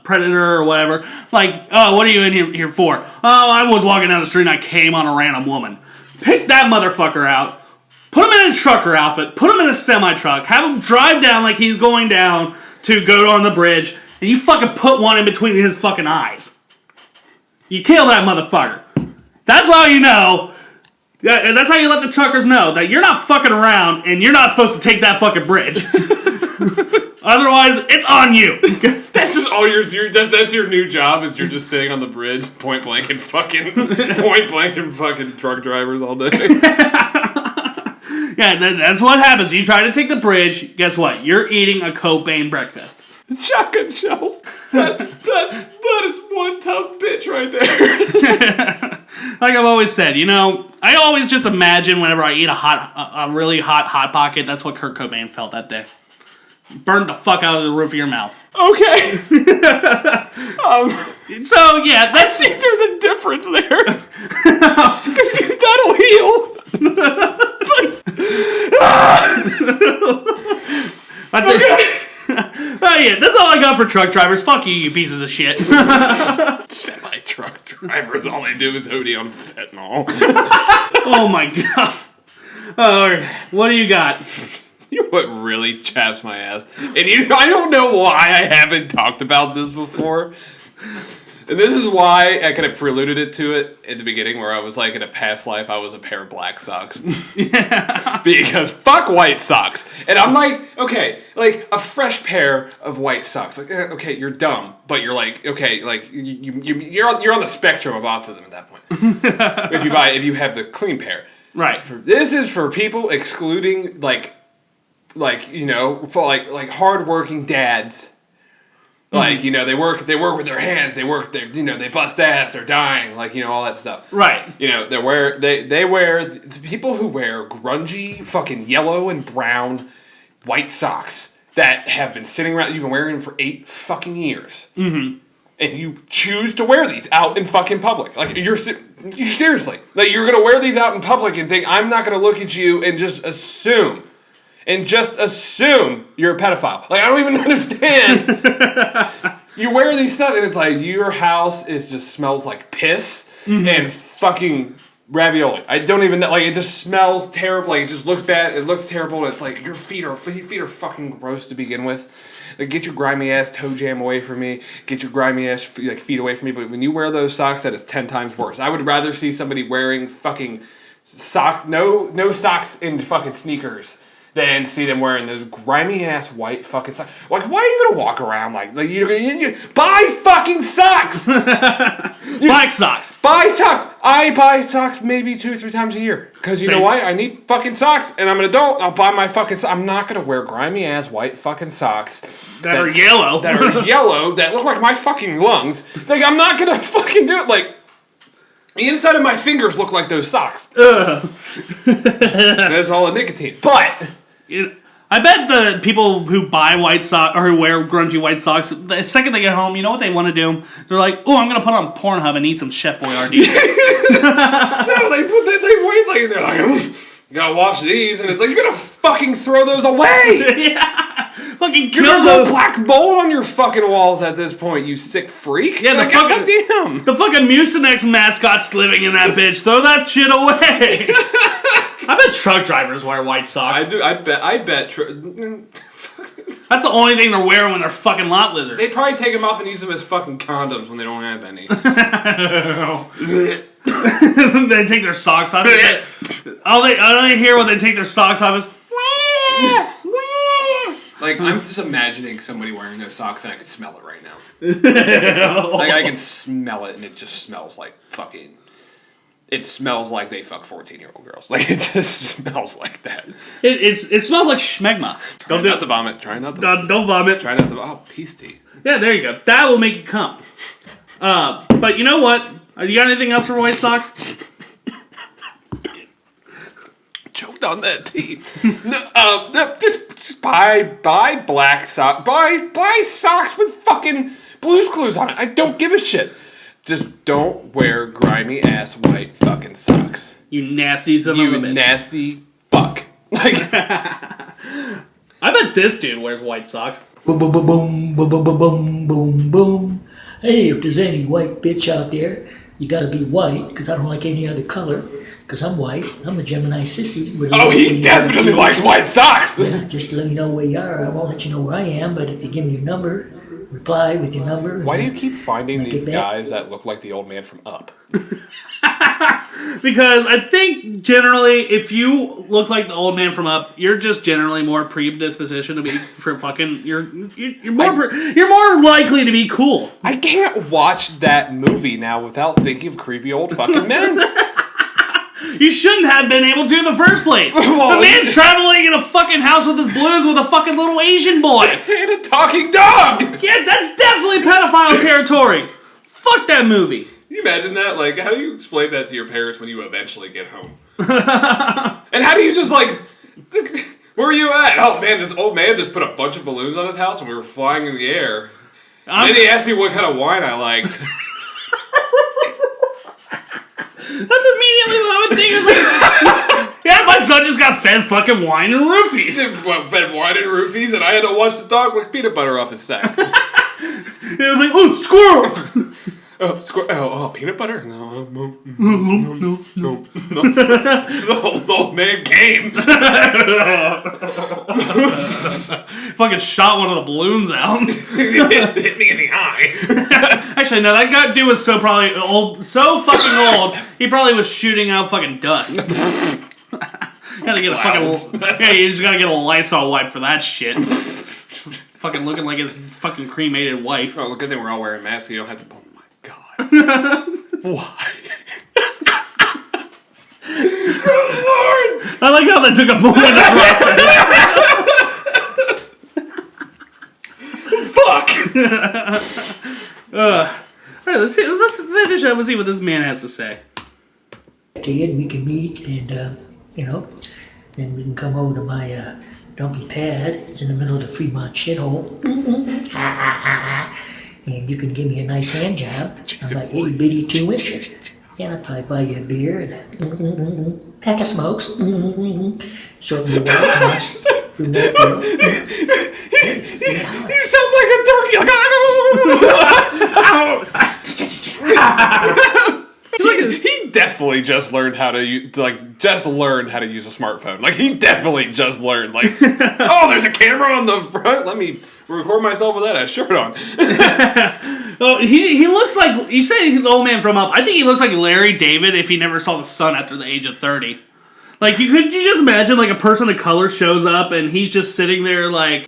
predator or whatever. Like, oh, what are you in here for? Oh, I was walking down the street and I came on a random woman. Pick that motherfucker out. Put him in a trucker outfit. Put him in a semi-truck. Have him drive down like he's going down to go on the bridge. And you fucking put one in between his fucking eyes. You kill that motherfucker. That's how you know. That's how you let the truckers know that you're not fucking around and you're not supposed to take that fucking bridge. Otherwise, it's on you. That's just all that's your new job is you're just sitting on the bridge, point blank and fucking truck drivers all day. Yeah, that's what happens. You try to take the bridge, guess what? You're eating a Cobain breakfast. Shotgun shells. That is one tough bitch right there. Like I've always said, I always just imagine whenever I eat a really hot Hot Pocket, that's what Kurt Cobain felt that day. Burned the fuck out of the roof of your mouth. Okay. So, yeah, I think there's a difference there. Because that'll heal. Oh yeah, that's all I got for truck drivers. Fuck you, you pieces of shit. Semi-truck drivers, all they do is OD on fentanyl. Oh my god. What do you got? You know what really chaps my ass? And I don't know why I haven't talked about this before. And this is why I kind of preluded it to it at the beginning, where I was like, in a past life, I was a pair of black socks. Yeah. Because fuck white socks. And I'm like, okay, like a fresh pair of white socks. Like, okay, you're dumb, but you're like, okay, like you're on the spectrum of autism at that point. if you have the clean pair, right? This is for people excluding like for like hardworking dads. Like, they work with their hands, they bust ass, they're dying, all that stuff. Right. They wear the people who wear grungy fucking yellow and brown white socks that have been sitting around, you've been wearing them for 8 fucking years. Mm-hmm. And you choose to wear these out in fucking public. Like, you seriously, like, you're gonna wear these out in public and think, I'm not gonna look at you and just assume you're a pedophile. Like, I don't even understand. You wear these stuff, and it's like, your house just smells like piss and fucking ravioli. I don't even know. Like, it just smells terrible. Like, it just looks bad. It looks terrible. And it's like, your feet are fucking gross to begin with. Like, get your grimy ass toe jam away from me. Get your grimy ass feet away from me. But when you wear those socks, that is 10 times worse. I would rather see somebody wearing fucking socks, no socks and fucking sneakers, than see them wearing those grimy ass white fucking socks. Like, why are you gonna walk around like you buy fucking socks? Black socks. Buy socks. I buy socks maybe 2 or 3 times a year. Because you know why? I need fucking socks, and I'm an adult. I'll buy my fucking socks. I'm not gonna wear grimy ass white fucking socks that are yellow. That look like my fucking lungs. Like, I'm not gonna fucking do it. Like, The inside of my fingers look like those socks. That's all the nicotine. But I bet the people who buy white socks or who wear grungy white socks, the second they get home, you know what they want to do? They're like, "Oh, I'm gonna put on Pornhub and eat some Chef Boyardee." No, they wait like they're like, you gotta wash these, and it's like, you're gonna fucking throw those away. Yeah, fucking You're kill gonna those. go black mold on your fucking walls at this point, you sick freak. Yeah, like, goddamn. the fucking Mucinex mascot's living in that bitch. Throw that shit away. I bet truck drivers wear white socks. I do. I bet. That's the only thing they're wearing when they're fucking lot lizards. They probably take them off and use them as fucking condoms when they don't have any. They take their socks off. all they hear when they take their socks off is. Like, I'm just imagining somebody wearing those socks and I can smell it right now. Like, I can smell it and it just smells like fucking. It smells like they fuck 14-year-old girls. Like, it just smells like that. It smells like schmegma. Try not to vomit. Try not to Don't vomit. Try not to. Oh, peace tea. Yeah, there you go. That will make you come. But you know what? You got anything else for white socks? Choked on that tea. No, just buy black socks. Buy socks with fucking Blue's Clues on it. I don't give a shit. Just don't wear grimy ass white fucking socks. You nasty son of a bitch. You nasty fuck. Like, I bet this dude wears white socks. Boom, boom, boom, boom, boom, boom, boom, boom, boom, boom. Hey, if there's any white bitch out there, you gotta be white, because I don't like any other color, because I'm white. I'm a Gemini sissy. oh, he definitely likes white socks. Yeah, just to let me know where you are. I won't let you know where I am, but if you give me your number, reply with your number. Why do you keep finding these back. guys that look like the old man from Up? Because I think generally, if you look like the old man from Up, you're just generally more predisposition to be for fucking. You're more likely to be cool. I can't watch that movie now without thinking of creepy old fucking men. You shouldn't have been able to in the first place. Well, the man's traveling in a fucking house with his balloons with a fucking little Asian boy. And a talking dog! Yeah, that's definitely pedophile territory. Fuck that movie. Can you imagine that? Like, how do you explain that to your parents when you eventually get home? And how do you just, like, where are you at? Oh, man, this old man just put a bunch of balloons on his house and we were flying in the air. Then he asked me what kind of wine I liked. That's immediately what I would think. Is like, yeah, my son just got fed fucking wine and roofies. Fed wine and roofies, and I had to watch the dog lick peanut butter off his sack. It was like, oh, squirrel! Oh, peanut butter? No. The old man came. Fucking shot one of the balloons out. hit me in the eye. Actually, no, that guy dude was so fucking old, he probably was shooting out fucking dust. Gotta get a fucking. Yeah, you just gotta get a Lysol wipe for that shit. Fucking looking like his fucking cremated wife. Oh, good thing we're all wearing masks so you don't have to. Oh my god. Why? Good lord! I like how that took a moment to process. Fuck! Alright, let's finish up and see what this man has to say. To you, and we can meet, and, then we can come over to my, dumpy pad. It's in the middle of the Fremont shithole. And you can give me a nice hand job on my itty bitty 2 inches. And I'll probably buy you a beer and a pack of smokes. Serve me a nice brunette girl. He sounds like a turkey. He definitely just learned how to use a smartphone. Like, he definitely just learned. Like, oh, there's a camera on the front. Let me record myself with that a shirt on. Oh, he looks like, you say he's the old man from Up. I think he looks like Larry David if he never saw the sun after the age of 30. Like, could you just imagine, like, a person of color shows up and he's just sitting there, like...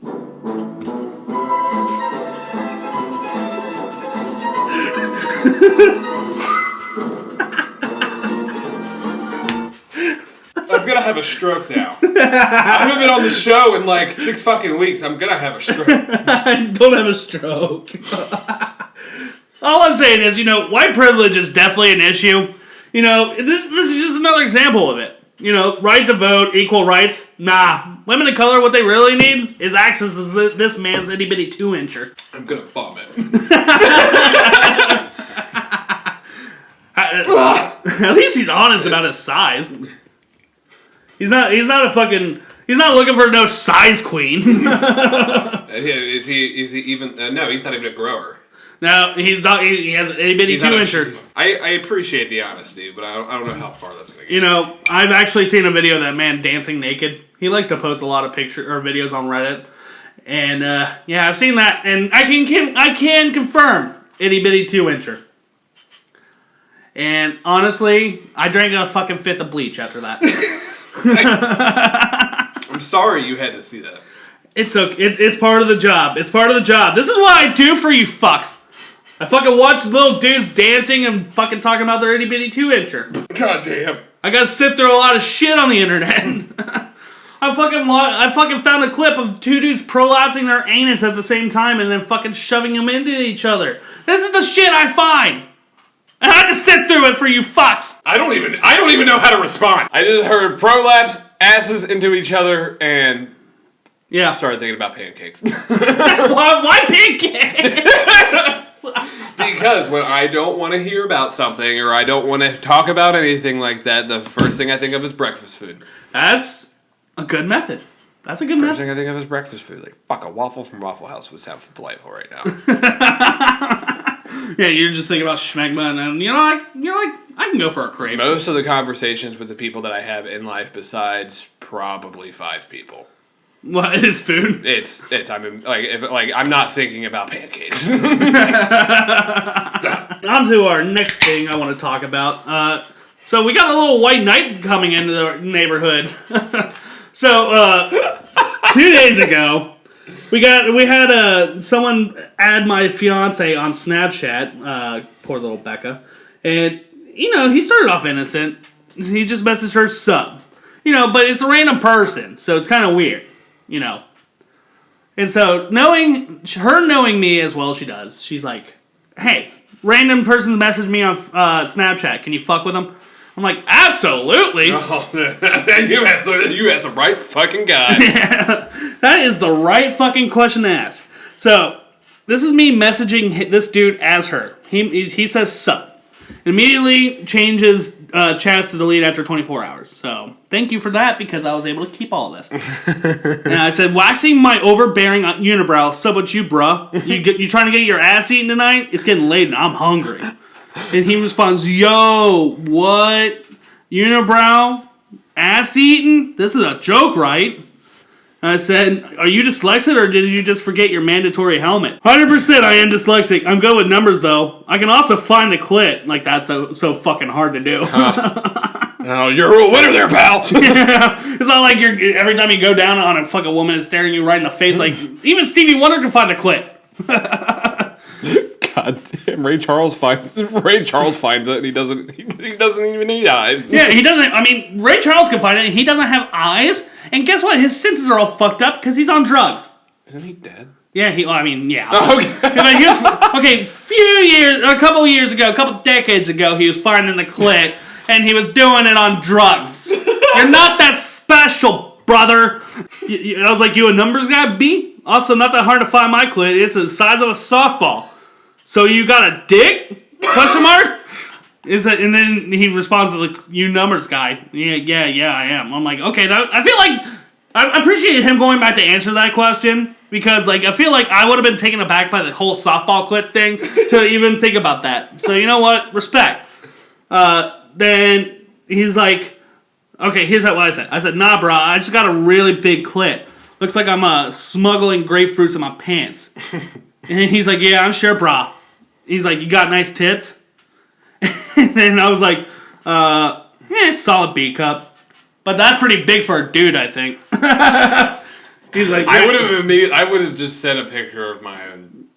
I'm gonna have a stroke now. I haven't been on the show in like 6 fucking weeks. I'm gonna have a stroke. I don't have a stroke. All I'm saying is, white privilege is definitely an issue. You know, this is just another example of it. You know, right to vote, equal rights. Nah. Women of color, what they really need is access to this man's itty-bitty 2-incher. I'm gonna vomit. At least he's honest about his size. He's not looking for no size queen. Is he even... no, he's not even a grower. No, he's not. He has an itty-bitty 2-incher. I appreciate the honesty, but I don't know how far that's going to get. You know, I've actually seen a video of that man dancing naked. He likes to post a lot of pictures or videos on Reddit. And, yeah, I've seen that. And I can confirm itty-bitty 2-incher. And, honestly, I drank a fucking fifth of bleach after that. I'm sorry you had to see that. It's okay. It's part of the job. It's part of the job. This is what I do for you fucks. I fucking watch little dudes dancing and fucking talking about their itty-bitty 2-incher. God damn. I gotta sit through a lot of shit on the internet. I fucking found a clip of 2 dudes prolapsing their anus at the same time and then fucking shoving them into each other. This is the shit I find. And I have to sit through it for you fucks. I don't even know how to respond. I just heard prolapse, asses into each other, and... Yeah. Started thinking about pancakes. Why pancakes? Because when I don't want to hear about something or I don't want to talk about anything like that, the first thing I think of is breakfast food. That's a good method. That's a good method. First thing I think of is breakfast food. Like, fuck, a waffle from Waffle House would sound delightful right now. Yeah, you're just thinking about schmegma, and you're like, I can go for a crepe. Most of the conversations with the people that I have in life, besides probably 5 people. What is food? I'm not thinking about pancakes. On to our next thing I want to talk about. So we got a little white knight coming into the neighborhood. So 2 days ago, we had someone add my fiance on Snapchat. Poor little Becca, and you know he started off innocent. He just messaged her sup, you know, but it's a random person, so it's kind of weird. You know. And so, knowing me as well as she does, she's like, hey, random person messaged me on Snapchat. Can you fuck with them? I'm like, absolutely. Oh, you asked the right fucking guy. Yeah, that is the right fucking question to ask. So, this is me messaging this dude as her. He says sup. Immediately changes chats to delete after 24 hours. So, thank you for that because I was able to keep all of this. And I said, waxing my overbearing unibrow, sup with you, bruh? You trying to get your ass eaten tonight? It's getting late and I'm hungry. And he responds, yo, what? Unibrow? Ass eaten? This is a joke, right? And I said, are you dyslexic or did you just forget your mandatory helmet? 100% I am dyslexic. I'm good with numbers, though. I can also find the clit. Like, that's so fucking hard to do. Oh, you're a winner there, pal. Yeah. It's not like every time you go down on a fucking woman is staring you right in the face. Like, even Stevie Wonder can find the clit. God damn, Ray Charles finds it and he doesn't even need eyes. Yeah, he doesn't. I mean, Ray Charles can find it. He doesn't have eyes. And guess what? His senses are all fucked up because he's on drugs. Isn't he dead? Yeah, yeah. Oh, okay. A couple decades ago, he was finding the clit, and he was doing it on drugs. You're not that special, brother. I was like, you a numbers guy? B? Also, not that hard to find my clit. It's the size of a softball. So you got a dick? Question mark? And then he responds to the you numbers guy. Yeah, I am. I'm like, okay, I feel like I appreciate him going back to answer that question because like I feel like I would have been taken aback by the whole softball clip thing to even think about that. So you know what? Respect. Then he's like, okay, here's what I said. I said, nah, bro, I just got a really big clit. Looks like I'm smuggling grapefruits in my pants. And he's like, yeah, I'm sure, brah. He's like, you got nice tits? And then I was like, solid B cup. But that's pretty big for a dude, I think. He's like, I would have just sent a picture of my own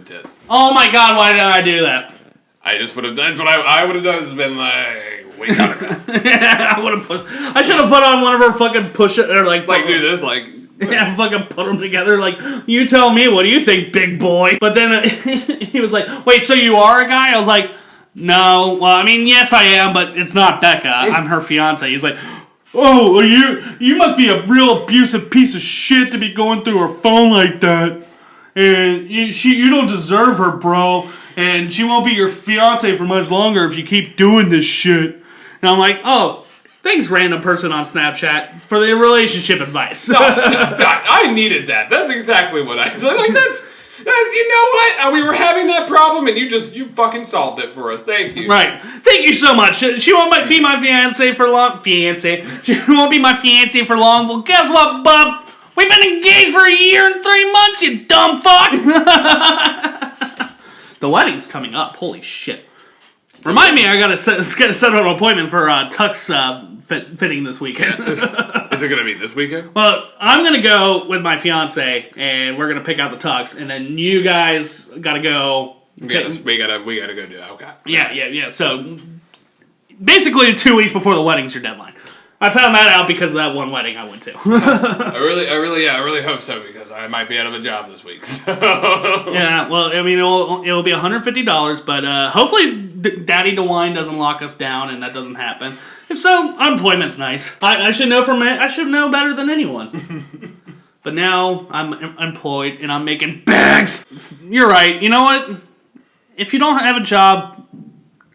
tits. Oh my god, why did I do that? I just would have. That's what I would have done. Is been like, wait on it. Yeah, I would have pushed. I should have put on one of her fucking push it or like do this like. Yeah, fucking put them together. Like, you tell me, what do you think, big boy? But then he was like, wait, so you are a guy? I was like, No, well, I mean, yes, I am, but it's not Becca. I'm her fiance. He's like, oh, you must be a real abusive piece of shit to be going through her phone like that. And you don't deserve her, bro. And she won't be your fiance for much longer if you keep doing this shit. And I'm like, oh, thanks, random person on Snapchat, for the relationship advice. No, I needed that. That's exactly what I like. That's you know what? We were having that problem, and you fucking solved it for us. Thank you. Right. Thank you so much. She won't be my fiance for long. She won't be my fiance for long. Well, guess what, bub? We've been engaged for 1 year and 3 months, you dumb fuck! The wedding's coming up. Holy shit. Remind me, I gotta set an appointment for tux fitting this weekend. Is it gonna be this weekend? Well, I'm gonna go with my fiance, and we're gonna pick out the tux, and then you guys gotta go. We gotta go do that. Okay. Yeah. So, basically 2 weeks before the wedding's your deadline. I found that out because of that one wedding I went to. I really hope so, because I might be out of a job this week. So. Yeah, well, I mean, it'll be $150, but hopefully Daddy DeWine doesn't lock us down and that doesn't happen. If so, unemployment's nice. I should know I should know better than anyone. But now I'm employed and I'm making bags. You're right. You know what? If you don't have a job,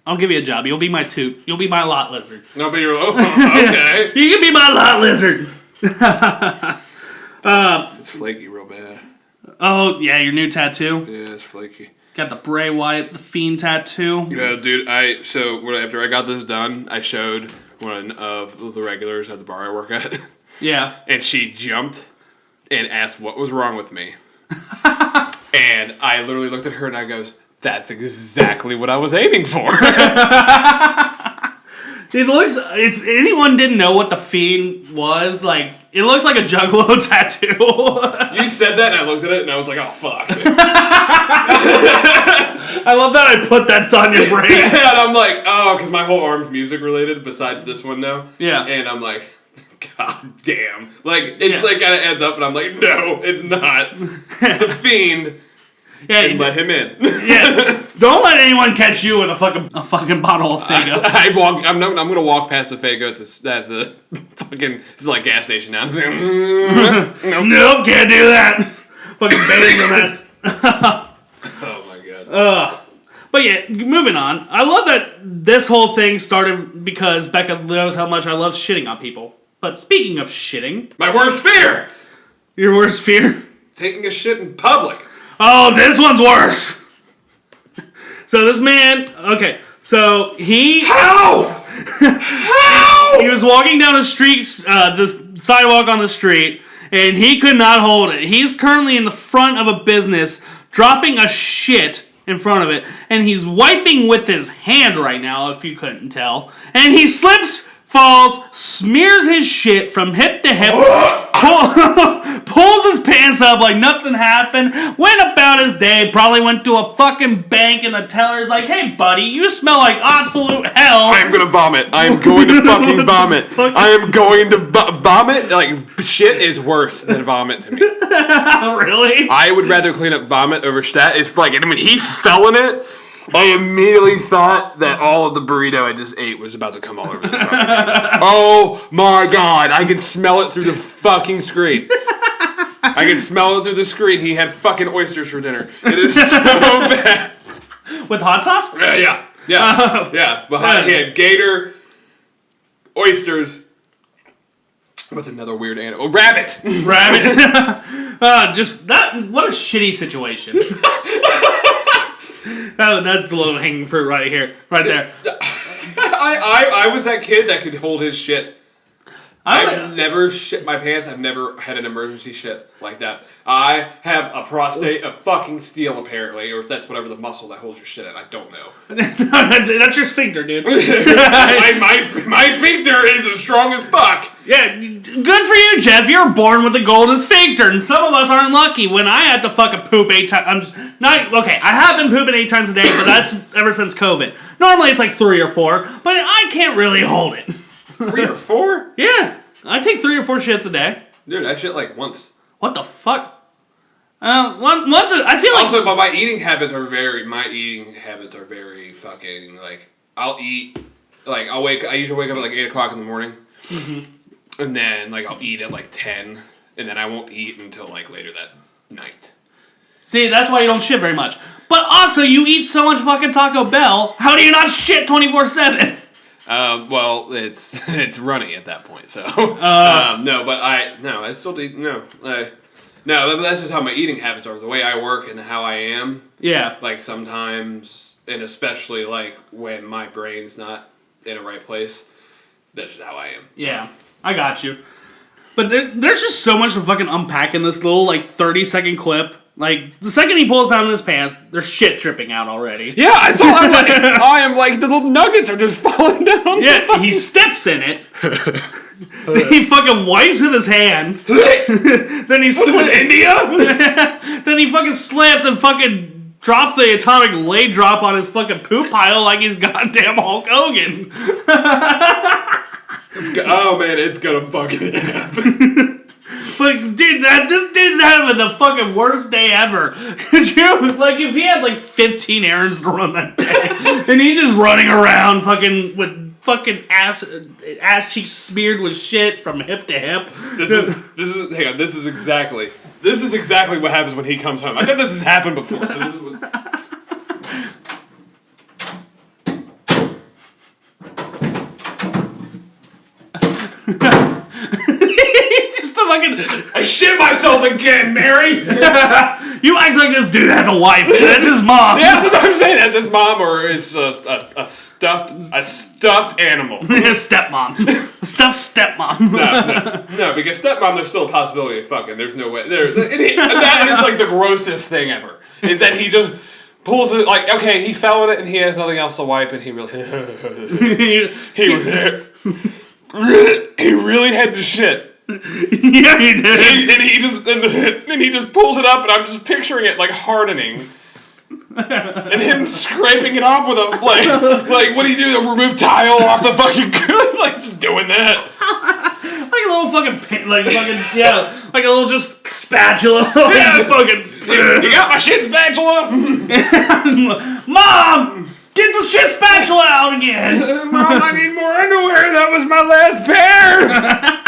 I'll give you a job. You'll be my toot. You'll be my lot lizard. No, but you're okay. You can be my lot lizard. It's flaky real bad. Oh, yeah, your new tattoo? Yeah, it's flaky. Got the Bray Wyatt, the Fiend tattoo. Yeah, dude, after I got this done, I showed one of the regulars at the bar I work at. Yeah. And she jumped and asked what was wrong with me. And I literally looked at her and I goes, that's exactly what I was aiming for. It looks, if anyone didn't know what the Fiend was, like, it looks like a Juggalo tattoo. You said that and I looked at it and I was like, oh, fuck. I love that I put that on your brain. And I'm like, oh, because my whole arm's music related besides this one now. Yeah. And I'm like, god damn. Like, it's like kind of adds up and I'm like, no, it's not. The Fiend. Yeah, and let him in. Yeah, don't let anyone catch you with a fucking bottle of Faygo. I'm gonna walk past the Faygo at the fucking, it's like gas station now. Nope, can't do that. Fucking baiting them at. Oh my god. But yeah, moving on. I love that this whole thing started because Becca knows how much I love shitting on people. But speaking of shitting, my worst fear. Your worst fear? Taking a shit in public. Oh, this one's worse. So this man, okay, so How? He was walking down the street, the sidewalk on the street, and he could not hold it. He's currently in the front of a business, dropping a shit in front of it, and he's wiping with his hand right now, if you couldn't tell. And he slips, falls, smears his shit from hip to hip, pulls his pants up like nothing happened, went about his day, probably went to a fucking bank, and the teller's like, hey buddy, you smell like absolute hell. I am gonna vomit. I am going to fucking vomit. I am going to vomit. Like, shit is worse than vomit to me. Really? I would rather clean up vomit over stat. It's like, when he fell in it, I immediately thought that all of the burrito I just ate was about to come all over this fucking thing. Oh my god, I can smell it through the fucking screen. I can smell it through the screen. He had fucking oysters for dinner. It is so bad. With hot sauce? Yeah. He had gator, oysters, what's another weird animal? Oh, rabbit. Just that. What a shitty situation. That's a little hanging fruit right here, right there. I was that kid that could hold his shit. I've never shit my pants. I've never had an emergency shit like that. I have a prostate of fucking steel, apparently, or if that's whatever the muscle that holds your shit in. I don't know. That's your sphincter, dude. my sphincter is as strong as fuck. Yeah, good for you, Jeff. You're born with a golden sphincter, and some of us aren't lucky. When I had to fucking poop 8 times, I have been pooping 8 times a day, but that's ever since COVID. Normally it's like 3 or 4, but I can't really hold it. 3 or 4? Yeah, I take 3 or 4 shits a day. Dude, I shit like once. What the fuck? I feel like also, but my eating habits are very fucking like I'll eat like I usually wake up at like 8 o'clock in the morning, and then like I'll eat at like 10, and then I won't eat until like later that night. See, that's why you don't shit very much. But also, you eat so much fucking Taco Bell. How do you not shit 24/7? Well, it's runny at that point. So I still do no. That's just how my eating habits are. The way I work and how I am. Yeah. Like sometimes, and especially like when my brain's not in a right place. That's just how I am. Yeah, I got you. But there's just so much to fucking unpack in this little, like, 30-second clip. Like, the second he pulls down his pants, there's shit dripping out already. Yeah, I saw that. I am like, the little nuggets are just falling down. Yeah, he steps in it. He fucking wipes with his hand. Then he India? Then he fucking slaps and fucking drops the atomic lay drop on his fucking poop pile like he's goddamn Hulk Hogan. Oh man, it's gonna fucking happen. But dude, this dude's having the fucking worst day ever. Could you, like, if he had like 15 errands to run that day, and he's just running around fucking with fucking ass cheeks smeared with shit from hip to hip. This is exactly what happens when he comes home. I bet this has happened before. So this is what... I shit myself again, Mary! You act like this dude has a wife. That's his mom. Yeah, that's what I'm saying. That's his mom, or it's a stuffed animal. Stepmom. A stuffed stepmom. No, because stepmom, there's still a possibility of fucking. There's no way. That is like the grossest thing ever. Is that he just pulls it, like, okay, he fell in it and he has nothing else to wipe, and he really... he really had to shit. Yeah, he did. And he just pulls it up, and I'm just picturing it like hardening, and him scraping it off with a like what do you do to remove tile off the fucking like just doing that, like a little fucking like a little just spatula. Yeah, you got my shit spatula, Mom. Get the shit spatula out again. Mom, I need more underwear. That was my last pair.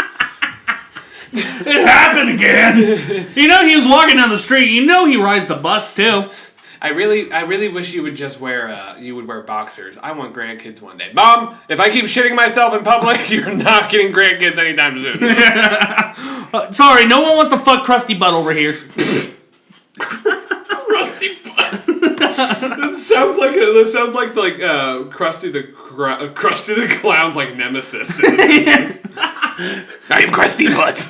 It happened again. You know, he was walking down the street. You know, he rides the bus too. I really wish you would just wear boxers. I want grandkids one day. Mom, if I keep shitting myself in public, you're not getting grandkids anytime soon. Sorry, no one wants to fuck Krusty Butt over here. Krusty Butt. This sounds like Krusty the Clown's like nemesis. I am Krusty Butt.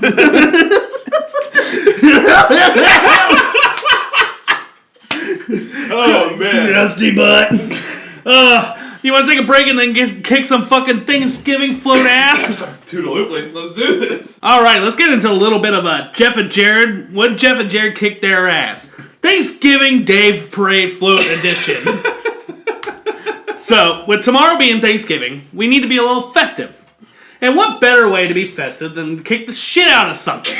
Oh man, Krusty Butt. You want to take a break and then kick some fucking Thanksgiving float ass? Absolutely. Let's do this. All right, let's get into a little bit of Jeff and Jared. What Jeff and Jared kicked their ass? Thanksgiving Day Parade Float Edition. So, with tomorrow being Thanksgiving, we need to be a little festive. And what better way to be festive than kick the shit out of something?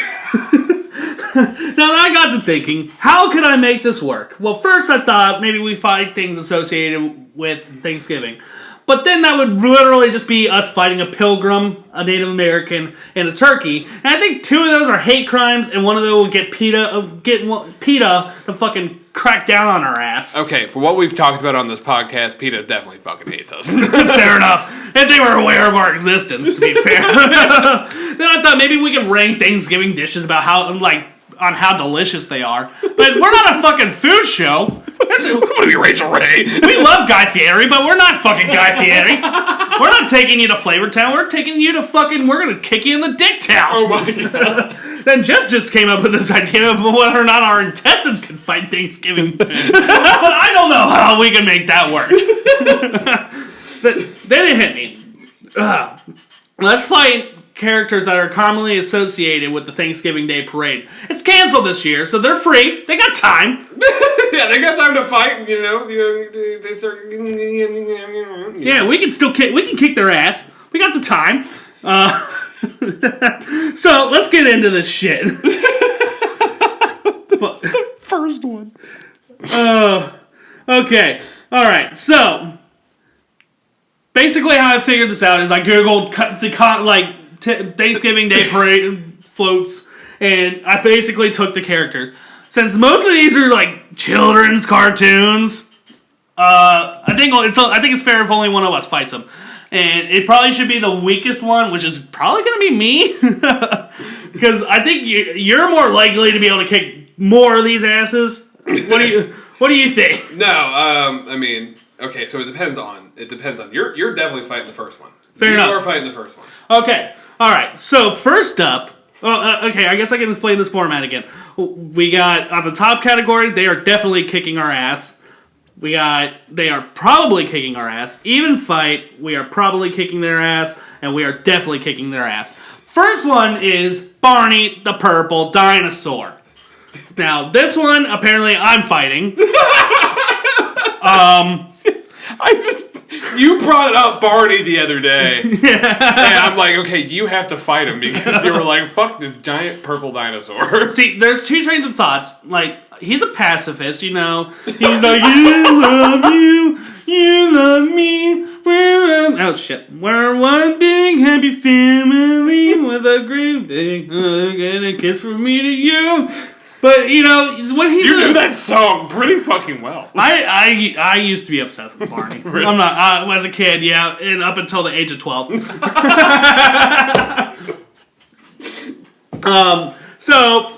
Now, I got to thinking, how could I make this work? Well, first I thought maybe we fight things associated with Thanksgiving. But then that would literally just be us fighting a pilgrim, a Native American, and a turkey. And I think two of those are hate crimes, and one of those would get PETA to fucking crack down on our ass. Okay, for what we've talked about on this podcast, PETA definitely fucking hates us. Fair enough. If they were aware of our existence, to be fair. Then I thought maybe we could rank Thanksgiving dishes about on how delicious they are. But we're not a fucking food show. What are we, Rachel Ray? We love Guy Fieri, but we're not fucking Guy Fieri. We're not taking you to Flavor Town. We're taking you to we're going to kick you in the dick town. Oh my God. Then Jeff just came up with this idea of whether or not our intestines could fight Thanksgiving food. But I don't know how we can make that work. Then it hit me. Let's fight characters that are commonly associated with the Thanksgiving Day Parade. It's canceled this year, so they're free. They got time. Yeah, they got time to fight. They start. Yeah, we can still kick their ass. We got the time. So let's get into this shit. first one. Okay. All right. So, basically, how I figured this out is I googled Thanksgiving Day parade floats, and I basically took the characters. Since most of these are like children's cartoons, I think it's fair if only one of us fights them, and it probably should be the weakest one, which is probably going to be me, because I think you're more likely to be able to kick more of these asses. What do you think? No, I mean, okay, so it depends on you're definitely fighting the first one. Fair enough. You are fighting the first one. Okay. All right. So first up, okay, I guess I can explain this format again. We got on the top category, they are definitely kicking our ass. They are probably kicking our ass. Even fight, we are probably kicking their ass, and we are definitely kicking their ass. First one is Barney the Purple Dinosaur. Now, this one, apparently, I'm fighting. You brought up Barney the other day. And I'm like, okay, you have to fight him because you were like, fuck this giant purple dinosaur. See, there's two trains of thoughts. Like, he's a pacifist, you know. He's like, you love me, oh shit. We're one big happy family with a great big hug and a kiss from me to you. But, you know, when he's... You knew that song pretty fucking well. I used to be obsessed with Barney. Really? I'm not. As a kid, yeah, and up until the age of 12. So,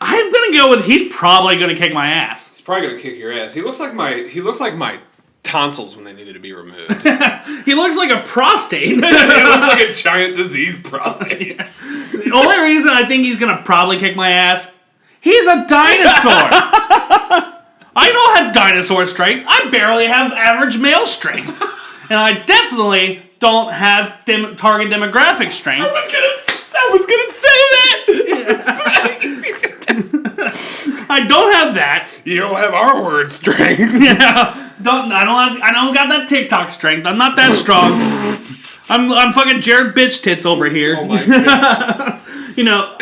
I'm going to go with he's probably going to kick my ass. He's probably going to kick your ass. He looks like my tonsils when they needed to be removed. He looks like a prostate. He looks like a giant diseased prostate. The only reason I think he's going to probably kick my ass, he's a dinosaur. I don't have dinosaur strength. I barely have average male strength. And I definitely don't have target demographic strength. I was gonna say that. I don't have that. You don't have our word strength. Yeah. I don't got that TikTok strength. I'm not that strong. I'm fucking Jared bitch tits over here. Oh my god. You know,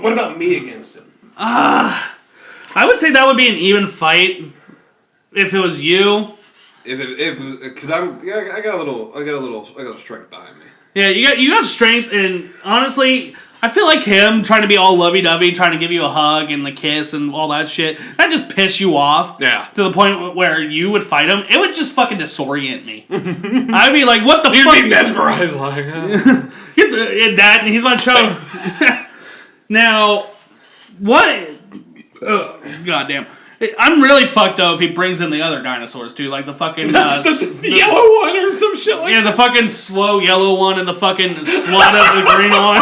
what about me against him? I would say that would be an even fight if it was you. Because I got a little strength behind me. Yeah, you got strength, and honestly, I feel like him trying to be all lovey-dovey, trying to give you a hug and a kiss and all that shit, that just piss you off. Yeah. To the point where you would fight him, it would just fucking disorient me. I'd be like, what the You'd fuck? be mesmerized like that, and he's my child. Now, what? Goddamn. I'm really fucked though if he brings in the other dinosaurs too, like the fucking the yellow one or some shit like that. Yeah, the fucking slow yellow one and the fucking slut of the green one.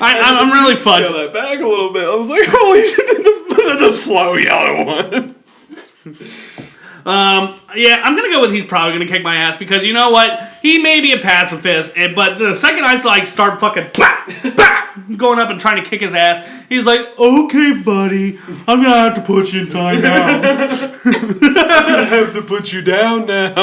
I'm really fucked. Scale that back a little bit. I was like, holy shit, the slow yellow one. Yeah, I'm gonna go with he's probably gonna kick my ass because you know what? He may be a pacifist, but the second I start fucking going up and trying to kick his ass, he's like, okay, buddy, I'm gonna have to put you in time now. I'm gonna have to put you down now.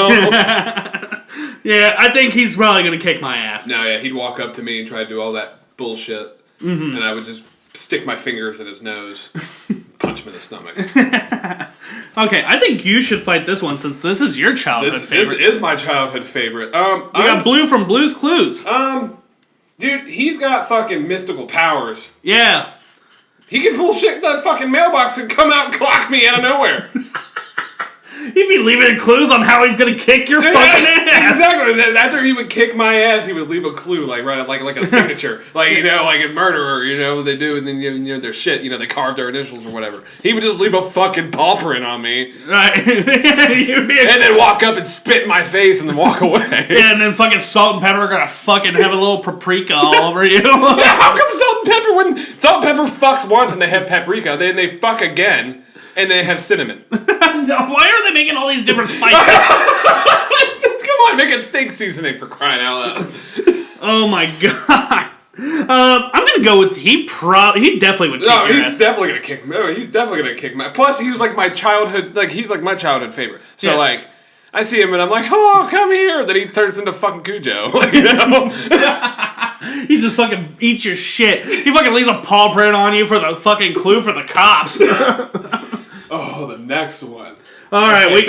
Yeah, I think he's probably gonna kick my ass. No, yeah, he'd walk up to me and try to do all that bullshit, and I would just stick my fingers in his nose, punch him in the stomach. Okay, I think you should fight this one since this is your childhood favorite. This is my childhood favorite. We got Blue from Blue's Clues. Dude, he's got fucking mystical powers. Yeah. He can pull shit, that fucking mailbox and come out and clock me out of nowhere. He'd be leaving clues on how he's gonna kick your fucking ass. Exactly. After he would kick my ass, he would leave a clue, like a signature, like like a murderer, they do, and then their shit, they carve their initials or whatever. He would just leave a fucking paw print on me, right? And then walk up and spit in my face and then walk away. Yeah, and then fucking Salt and Pepper are gonna fucking have a little paprika all over you. Yeah, how come Salt and Pepper, when Salt and Pepper fucks once and they have paprika, then they fuck again and they have cinnamon? Why are they making all these different spices? Come on, make a steak seasoning for crying out loud. Oh my god. I'm gonna go with he definitely would kick your ass. He's definitely gonna kick me. He's definitely gonna kick my. Plus, he's like my childhood. He's like my childhood favorite. So yeah. I see him and I'm like, oh, come here. Then he turns into fucking Cujo. He just fucking eats your shit. He fucking leaves a paw print on you for the fucking clue for the cops. Oh, the next one. All right,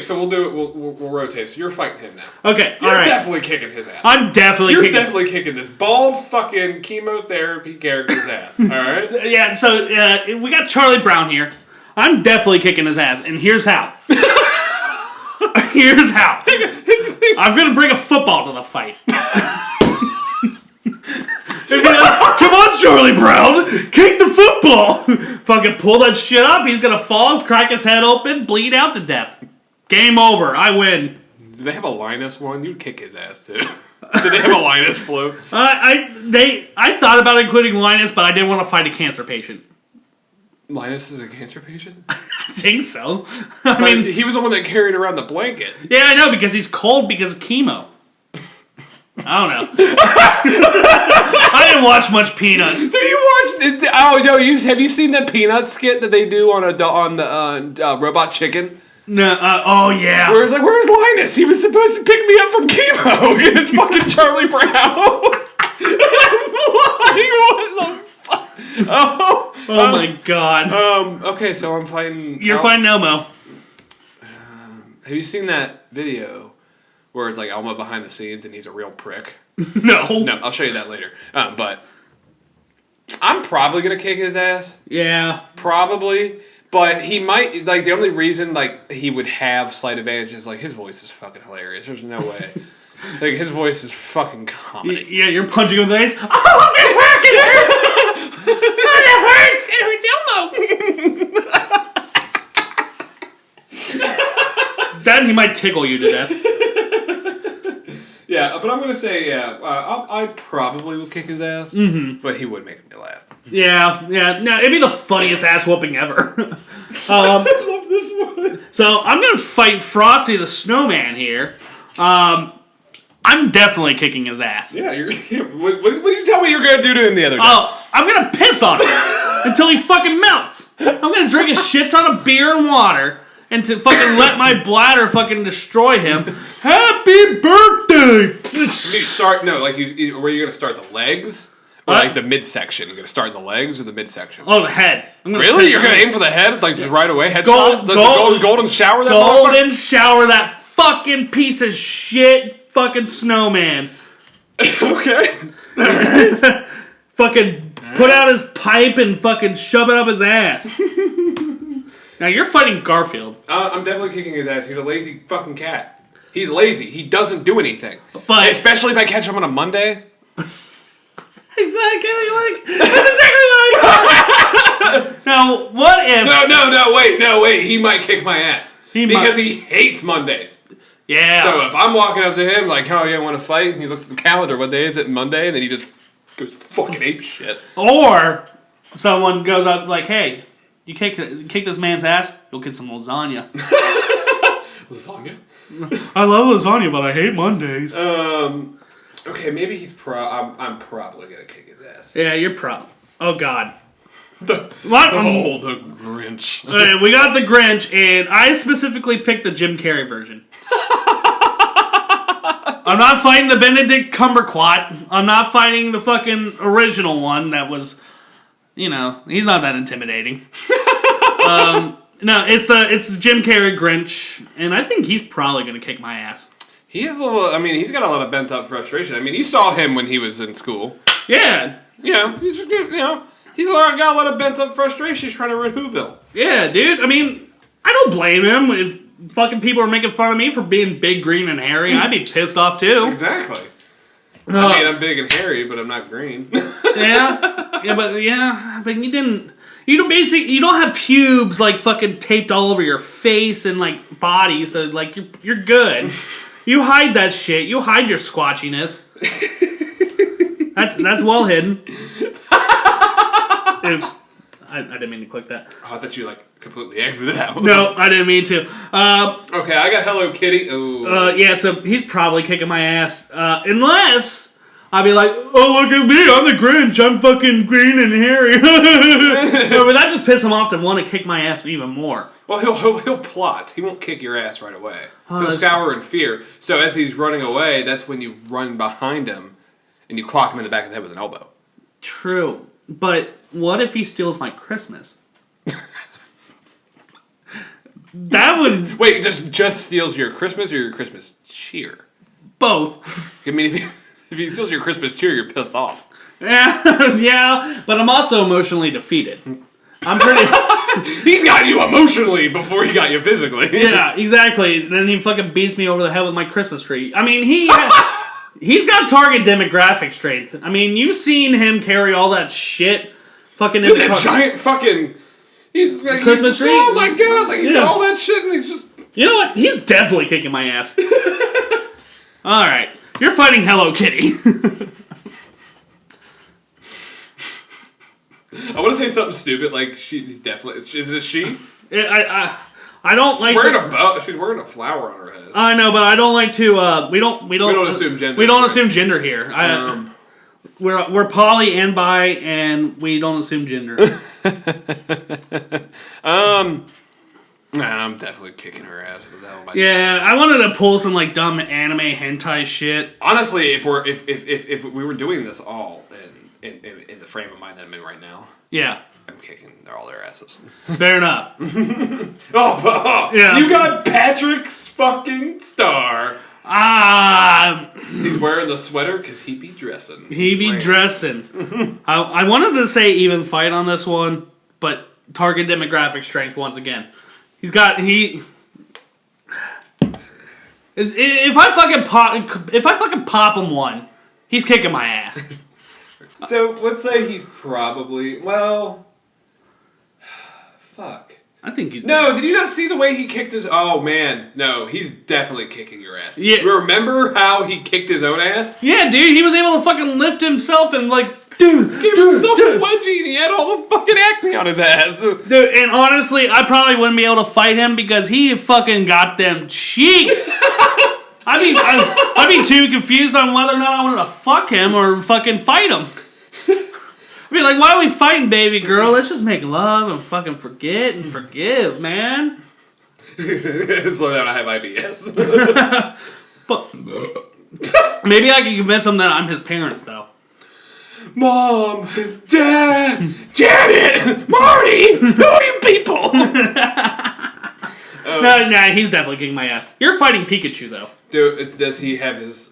so we'll do it. We'll rotate. So you're fighting him now. Okay, You're all right. definitely kicking his ass. I'm definitely You're kicking. definitely kicking this bald fucking chemotherapy character's ass. All right. Yeah, so we got Charlie Brown here. I'm definitely kicking his ass, and here's how. Here's how. I'm gonna bring a football to the fight. Come on, Charlie Brown, kick the football. Fucking pull that shit up. He's gonna fall, crack his head open, bleed out to death. Game over. I win. Do they have a Linus one? You'd kick his ass too. Do they have a Linus flu? I thought about including Linus, but I didn't want to fight a cancer patient. Linus is a cancer patient? I think so. I mean, he was the one that carried around the blanket. Yeah, I know, because he's cold because of chemo. I don't know. I didn't watch much Peanuts. Do you watch? Oh no! Have you seen that Peanuts skit that they do on the Robot Chicken? No. Oh yeah. Where it's like, where's Linus? He was supposed to pick me up from chemo, and it's fucking Charlie Brown. What the fuck? Oh my god. Okay, so I'm fighting. You're fighting Elmo. Have you seen that video where it's like Elmo behind the scenes and he's a real prick? No. No, I'll show you that later. But I'm probably gonna kick his ass. Yeah. Probably. But he might, like, the only reason, like, he would have slight advantage is, like, his voice is fucking hilarious. There's no way. Like, his voice is fucking comedy. Yeah, you're punching him in the face. Oh, it hurts! It hurts! It hurts Elmo! Then he might tickle you to death. Yeah, but I'm going to say, I probably will kick his ass, but he would make me laugh. Yeah. No, it'd be the funniest ass whooping ever. I love this one. So I'm gonna fight Frosty the Snowman here. I'm definitely kicking his ass. Yeah, what did you tell me you were gonna do to him the other day? Oh, I'm gonna piss on him until he fucking melts. I'm gonna drink a shit ton of beer and water and to fucking let my bladder fucking destroy him. Happy birthday! Where you gonna start the legs? Or like the midsection? You're gonna start in the legs or the midsection? Oh, the head. Really? You're gonna aim for the head, like just right away? Golden shower that golden shower that fucking piece of shit fucking snowman. Okay. Fucking put out his pipe and fucking shove it up his ass. Now you're fighting Garfield. I'm definitely kicking his ass. He's a lazy fucking cat. He's lazy. He doesn't do anything. But especially if I catch him on a Monday. Exactly like. Now, what if? No, wait. He might kick my ass because he hates Mondays. Yeah. So if I'm walking up to him like, "Oh yeah, want to fight?" and he looks at the calendar, "What day is it? Monday?" and then he just goes fucking ape shit. Or someone goes up like, "Hey, you kick this man's ass, you'll get some lasagna." Lasagna? I love lasagna, but I hate Mondays. Okay, maybe he's I'm probably gonna kick his ass. Yeah, you're Oh God. The Grinch. We got the Grinch, and I specifically picked the Jim Carrey version. I'm not fighting the Benedict Cumberbatch. I'm not fighting the fucking original one that was, he's not that intimidating. No, it's the Jim Carrey Grinch, and I think he's probably gonna kick my ass. He's he's got a lot of bent up frustration. I mean, you saw him when he was in school. Yeah. He's got a lot of bent up frustration. He's trying to run Whoville. Yeah, dude. I mean, I don't blame him. If fucking people are making fun of me for being big, green, and hairy, I'd be pissed off too. Exactly. I'm big and hairy, but I'm not green. but you didn't. You don't have pubes like fucking taped all over your face and like body, so like you're good. You hide that shit. You hide your squatchiness. That's well hidden. Oops. I didn't mean to click that. Oh, I thought you completely exited out. No, I didn't mean to. Okay, I got Hello Kitty. Ooh. Yeah, so he's probably kicking my ass. Unless I'd be like, oh, look at me, I'm the Grinch, I'm fucking green and hairy. But that just piss him off to want to kick my ass even more. Well, he'll plot. He won't kick your ass right away. He'll scour in fear. So as he's running away, that's when you run behind him. and you clock him in the back of the head with an elbow. True. But what if he steals my Christmas? That would... Wait, just steals your Christmas or your Christmas cheer? Both. I mean, if he steals your Christmas cheer, you're pissed off. Yeah, but I'm also emotionally defeated. I'm pretty... He got you emotionally before he got you physically. Yeah, exactly. Then he fucking beats me over the head with my Christmas tree. I mean, he's got target demographic strength. I mean, you've seen him carry all that shit fucking in that giant fucking... He's like, Christmas tree? Oh my god, like he's got all that shit and he's just... You know what? He's definitely kicking my ass. Alright. You're fighting Hello Kitty. I want to say something stupid, like she definitely... Is it a she? I don't like... She's wearing a flower on her head. I know, but I don't like to... We don't assume gender. We don't assume gender here. We're poly and bi, and we don't assume gender. I'm definitely kicking her ass with that one. Yeah, I wanted to pull some like dumb anime hentai shit. Honestly, if we were doing this all in the frame of mind that I'm in right now, yeah, I'm kicking all their asses. Fair enough. Yeah. You got Patrick's fucking star. He's wearing the sweater because he be dressing. I wanted to say even fight on this one, but target demographic strength once again. If I fucking pop him one, he's kicking my ass. So let's say he's probably fuck. I think he's... No, did you not see the way he kicked his... Oh, man. No, he's definitely kicking your ass. Yeah. Remember how he kicked his own ass? Yeah, dude, he was able to fucking lift himself and, like... Give himself a wedgie and he had all the fucking acne on his ass. Dude, and honestly, I probably wouldn't be able to fight him because he fucking got them cheeks. I'd be too confused on whether or not I wanted to fuck him or fucking fight him. I mean, like, why are we fighting, baby girl? Let's just make love and fucking forget and forgive, man. Slow down, I have IBS. But maybe I can convince him that I'm his parents, though. Mom, Dad, Janet, Marty, who are you people? No, he's definitely kicking my ass. You're fighting Pikachu, though. Dude, does he have his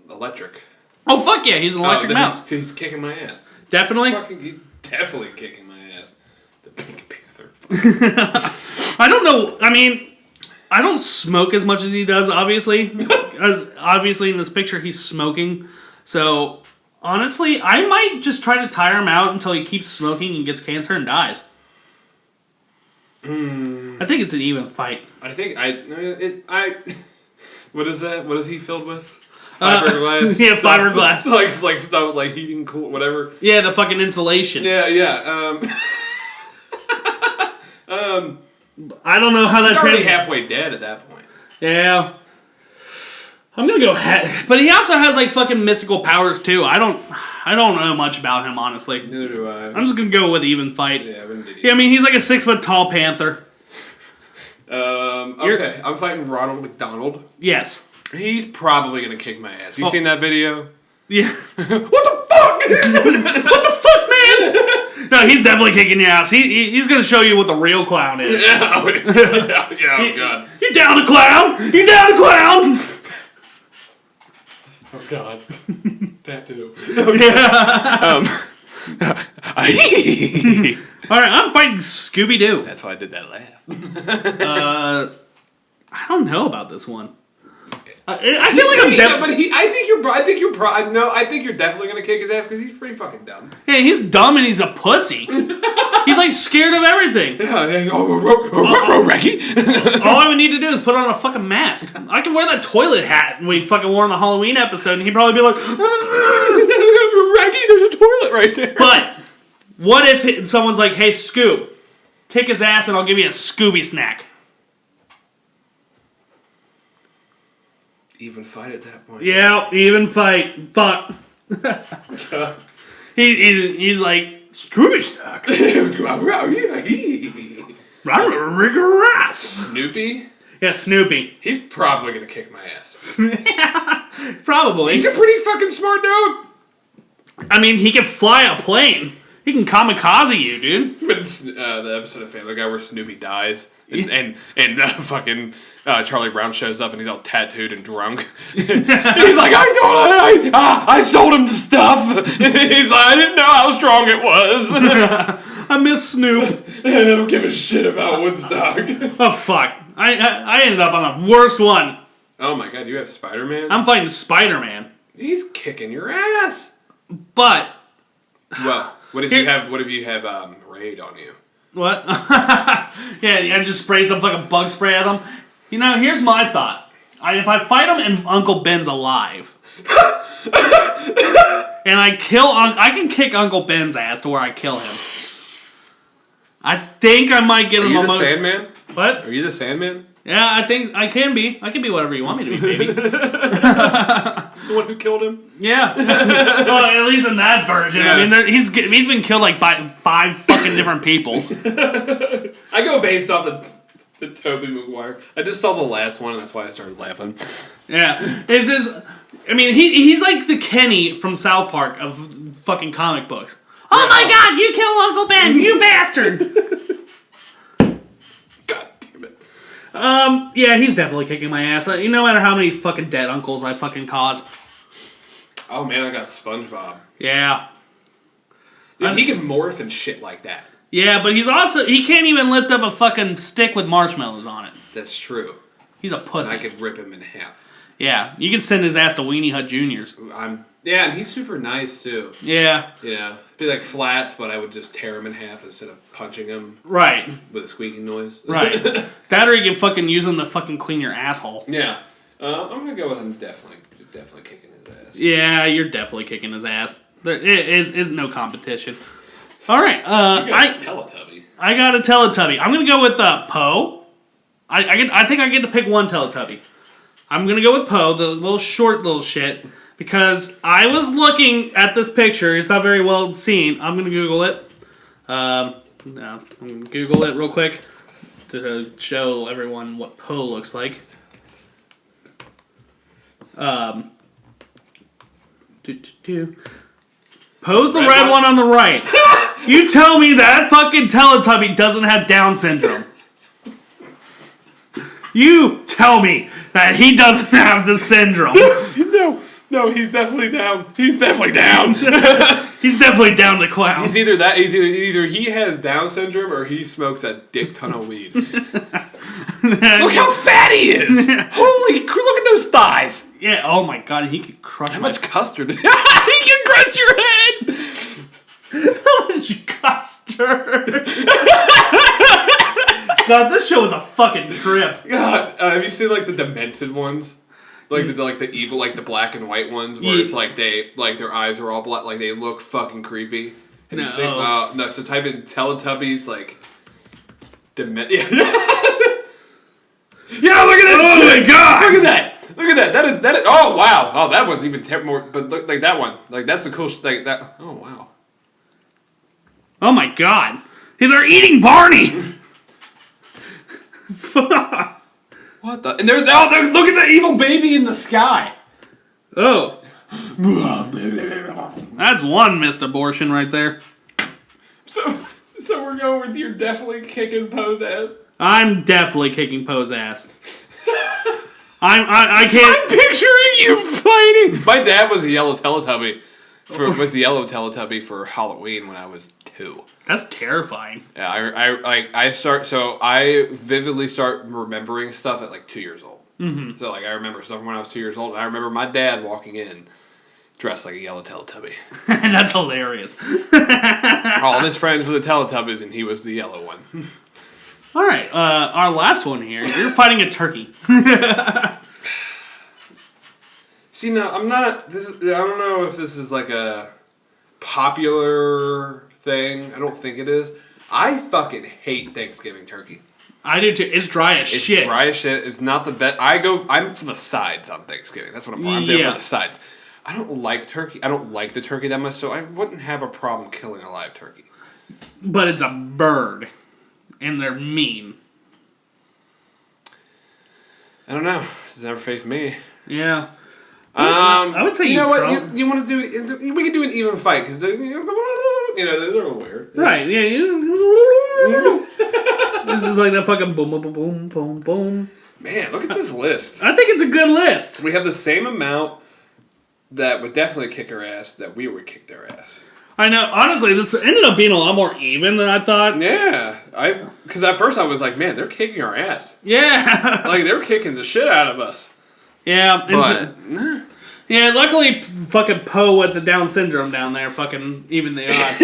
electric? Oh, fuck yeah, he's an electric mouse. He's kicking my ass. Definitely? He's definitely kicking my ass. The Pink Panther. I don't know. I mean, I don't smoke as much as he does, obviously. As obviously in this picture, he's smoking. So, honestly, I might just try to tire him out until he keeps smoking and gets cancer and dies. I think it's an even fight. I think what is that? What is he filled with? Fiberglass. Yeah, fiberglass. like stuff like heating, cool, whatever. Yeah, the fucking insulation. Yeah. I don't know how that He's already halfway dead at that point. Yeah. I'm gonna go but he also has like fucking mystical powers too. I don't know much about him, honestly. Neither do I. I'm just gonna go with even fight. Yeah, I mean, he's like a 6 foot tall panther. Okay, I'm fighting Ronald McDonald. Yes. He's probably gonna kick my ass. You seen that video? Yeah. What the fuck? What the fuck, man? No, he's definitely kicking your ass. He's gonna show you what the real clown is. Yeah, oh god. You down the clown? You down the clown? Oh god. That too. Yeah. Alright, I'm fighting Scooby-Doo. That's why I did that laugh. I don't know about this one. I feel like I'm definitely. I think you're definitely gonna kick his ass because he's pretty fucking dumb. Yeah, he's dumb and he's a pussy. He's like scared of everything. Reggie. All I would need to do is put on a fucking mask. I can wear that toilet hat we fucking wore in the Halloween episode, and he'd probably be like, Reggie, there's a toilet right there. But what if someone's like, hey, Scoob, kick his ass and I'll give you a Scooby snack? Even fight at that point. Yeah, even fight. Fuck. He's like, Scooby snack. Rigorous. Snoopy? Yeah, Snoopy. He's probably gonna kick my ass. Probably. He's a pretty fucking smart dude. I mean, he can fly a plane. He can kamikaze you, dude. But it's the episode of Family Guy where Snoopy dies and fucking Charlie Brown shows up and he's all tattooed and drunk. He's like, I sold him the stuff. He's like, I didn't know how strong it was. I miss Snoop. I don't give a shit about Woodstock. Oh fuck! I ended up on the worst one. Oh my god, you have Spider-Man? I'm fighting Spider-Man. He's kicking your ass. But well, what if you have Raid on you? what? Yeah, I just spray some fucking bug spray at him. You know, here's my thought. If I fight him and Uncle Ben's alive, and I can kick Uncle Ben's ass to where I kill him. I think I might get him. Are you the Sandman? What? Are you the Sandman? Yeah, I think I can be. I can be whatever you want me to be, baby. The one who killed him? Yeah. Well, at least in that version. Yeah. I mean, he's been killed like by 5 fucking different people. I go based off the Tobey Maguire. I just saw the last one, and that's why I started laughing. Yeah. It's just, I mean, he's like the Kenny from South Park of fucking comic books. Oh my god, you killed Uncle Ben, you bastard! God damn it. Yeah, he's definitely kicking my ass. No matter how many fucking dead uncles I fucking cause. Oh man, I got SpongeBob. Yeah. Dude, he can morph and shit like that. Yeah, but he can't even lift up a fucking stick with marshmallows on it. That's true. He's a pussy. And I could rip him in half. Yeah, you can send his ass to Weenie Hut Juniors. Yeah, and he's super nice too. Yeah. Yeah. Be like flats, but I would just tear him in half instead of punching him. Right. With a squeaking noise. Right. That or you can fucking use him to fucking clean your asshole. Yeah. I'm gonna go with him definitely kicking his ass. Yeah, you're definitely kicking his ass. There is no competition. All right. You got a Teletubby. I got a Teletubby. I'm gonna go with Poe. I think I get to pick one Teletubby. I'm gonna go with Poe, the little short little shit, because I was looking at this picture. It's not very well seen. I'm gonna Google it. I'm gonna Google it real quick to show everyone what Poe looks like. Poe's the red one on the right. You tell me that fucking Teletubby doesn't have Down syndrome. You tell me that he doesn't have the syndrome. No, he's definitely down. He's definitely down. He's definitely down to clown. He's either that, either he has Down syndrome or he smokes a dick ton of weed. Look how fat he is! Holy, look at those thighs. Yeah. Oh my god, he could crush. How much custard? He can crush your head. How much custard? God, this show is a fucking trip. God, have you seen like the demented ones? Like the evil, like the black and white ones, where it's like their eyes are all black, like they look fucking creepy. Have you seen? No. So type in Teletubbies, like demented. Yeah, look at that shit! My god! Look at that! Look at that! That is. Oh wow! Oh, that one's even more. But look, like that one, like that's the cool. Like that. Oh wow! Oh my god! They're eating Barney. What the? And they're look at the evil baby in the sky. Oh. That's one missed abortion right there. So we're going with you're definitely kicking Poe's ass. I'm definitely kicking Poe's ass. I can't. I'm picturing you fighting. My dad was a yellow Teletubby. For Halloween when I was 2. That's terrifying. Yeah, I vividly start remembering stuff at like 2 years old. Mm-hmm. So like I remember stuff when I was 2 years old, and I remember my dad walking in dressed like a yellow Teletubby. That's hilarious. All of his friends were the Teletubbies, and he was the yellow one. All right, our last one here. You're fighting a turkey. See, now I'm not. I don't know if this is like a popular thing. I don't think it is. I fucking hate Thanksgiving turkey. I do too. It's dry as shit. It's dry as shit. It's not the best. I'm for the sides on Thanksgiving. That's what I'm for. I'm there for the sides. I don't like turkey. I don't like the turkey that much, so I wouldn't have a problem killing a live turkey. But it's a bird, and they're mean. I don't know. It's never faced me. Yeah. I would say you know what Trump. you want to do. We could do an even fight because they're a little weird. Right? Yeah. This is like that fucking boom, boom, boom, boom, boom, boom. Man, look at this list. I think it's a good list. We have the same amount that would definitely kick our ass that we would kick their ass. I know. Honestly, this ended up being a lot more even than I thought. Yeah, because at first I was like, man, they're kicking our ass. Yeah. Like they're kicking the shit out of us. Yeah. But yeah. Luckily, fucking Poe with the Down syndrome down there, fucking even the odds.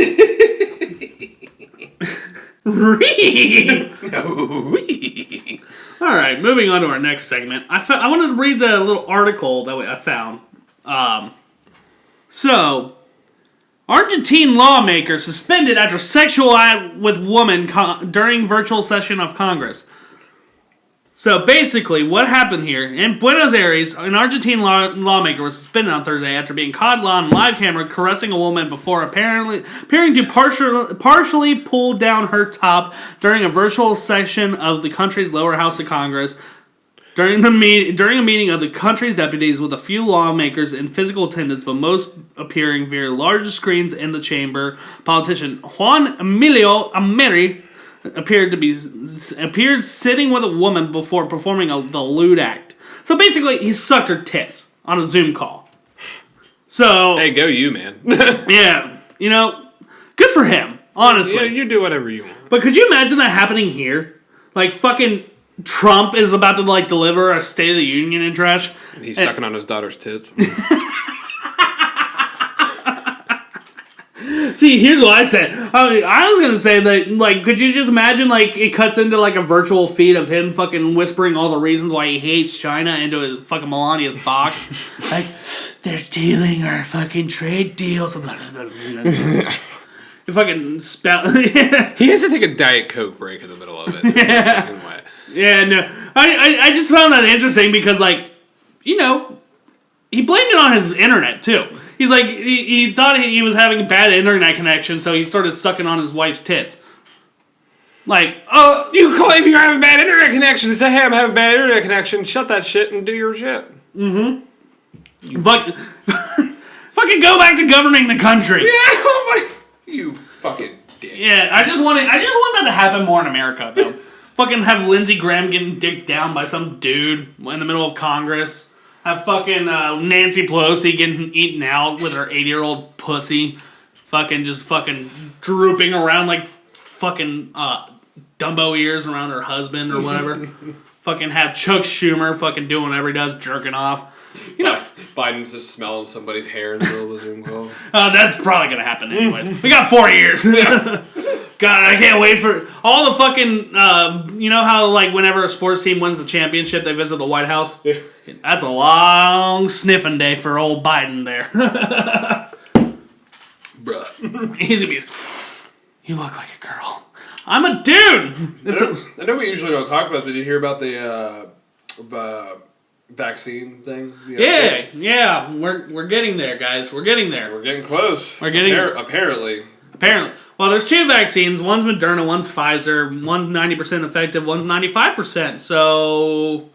All right, moving on to our next segment. I wanted to read the little article that I found. So, Argentine lawmaker suspended after sexual act with woman during virtual session of Congress. So basically, what happened here, in Buenos Aires, an Argentine lawmaker was suspended on Thursday after being caught on live camera caressing a woman before appearing to partially pull down her top during a virtual session of the country's lower house of Congress. During a meeting of the country's deputies with a few lawmakers in physical attendance, but most appearing via large screens in the chamber, politician Juan Emilio Ameri appeared sitting with a woman before performing the lewd act. So basically, he sucked her tits on a Zoom call. So hey, go you, man. Yeah, good for him. Honestly, yeah, you do whatever you want. But could you imagine that happening here? Like fucking Trump is about to deliver a State of the Union address. And he's sucking on his daughter's tits. See, here's what I said. I was gonna say that, could you just imagine, it cuts into, a virtual feed of him fucking whispering all the reasons why he hates China into his fucking Melania's box? They're stealing our fucking trade deals. You fucking spell. He has to take a Diet Coke break in the middle of it. Yeah. Yeah, no. I just found that interesting because, he blamed it on his internet, too. He's like, he thought he was having a bad internet connection, so he started sucking on his wife's tits. Oh, you call if you're having bad internet connection, say, hey, I'm having bad internet connection, shut that shit and do your shit. Mm-hmm. Fucking go back to governing the country. Yeah, oh my, you fucking dick. Yeah, I just want that to happen more in America, though. Fucking have Lindsey Graham getting dicked down by some dude in the middle of Congress. Have fucking Nancy Pelosi getting eaten out with her 80-year-old pussy. Fucking drooping around like fucking Dumbo ears around her husband or whatever. Fucking have Chuck Schumer fucking doing whatever he does, jerking off. Biden's just smelling somebody's hair in the middle of a Zoom call. That's probably going to happen anyways. We got 4 years. God, I can't wait for all the fucking, you know how, whenever a sports team wins the championship, they visit the White House? Yeah. That's a long sniffing day for old Biden there. Bruh. He's going to be, you look like a girl. I'm a dude! I know we usually don't talk about it. Did you hear about the vaccine thing? Yeah. We're getting there, guys. We're getting there. We're getting close. We're getting Apparently. Well, there's 2 vaccines. One's Moderna, one's Pfizer. One's 90% effective, one's 95%. So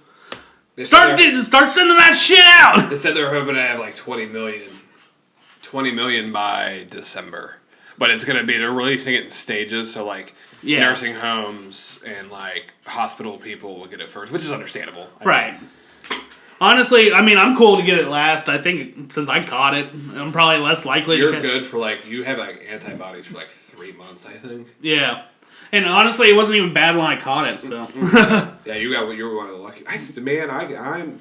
start sending that shit out. They said they're hoping to have 20 million by December. But it's going to be, they're releasing it in stages, so nursing homes and hospital people will get it first, which is understandable. Right. Honestly, I'm cool to get it last. I think since I caught it, I'm probably less likely You're good for you have antibodies for 3 months, I think. Yeah. And honestly, it wasn't even bad when I caught it, so. Yeah, you were one of the lucky. I'm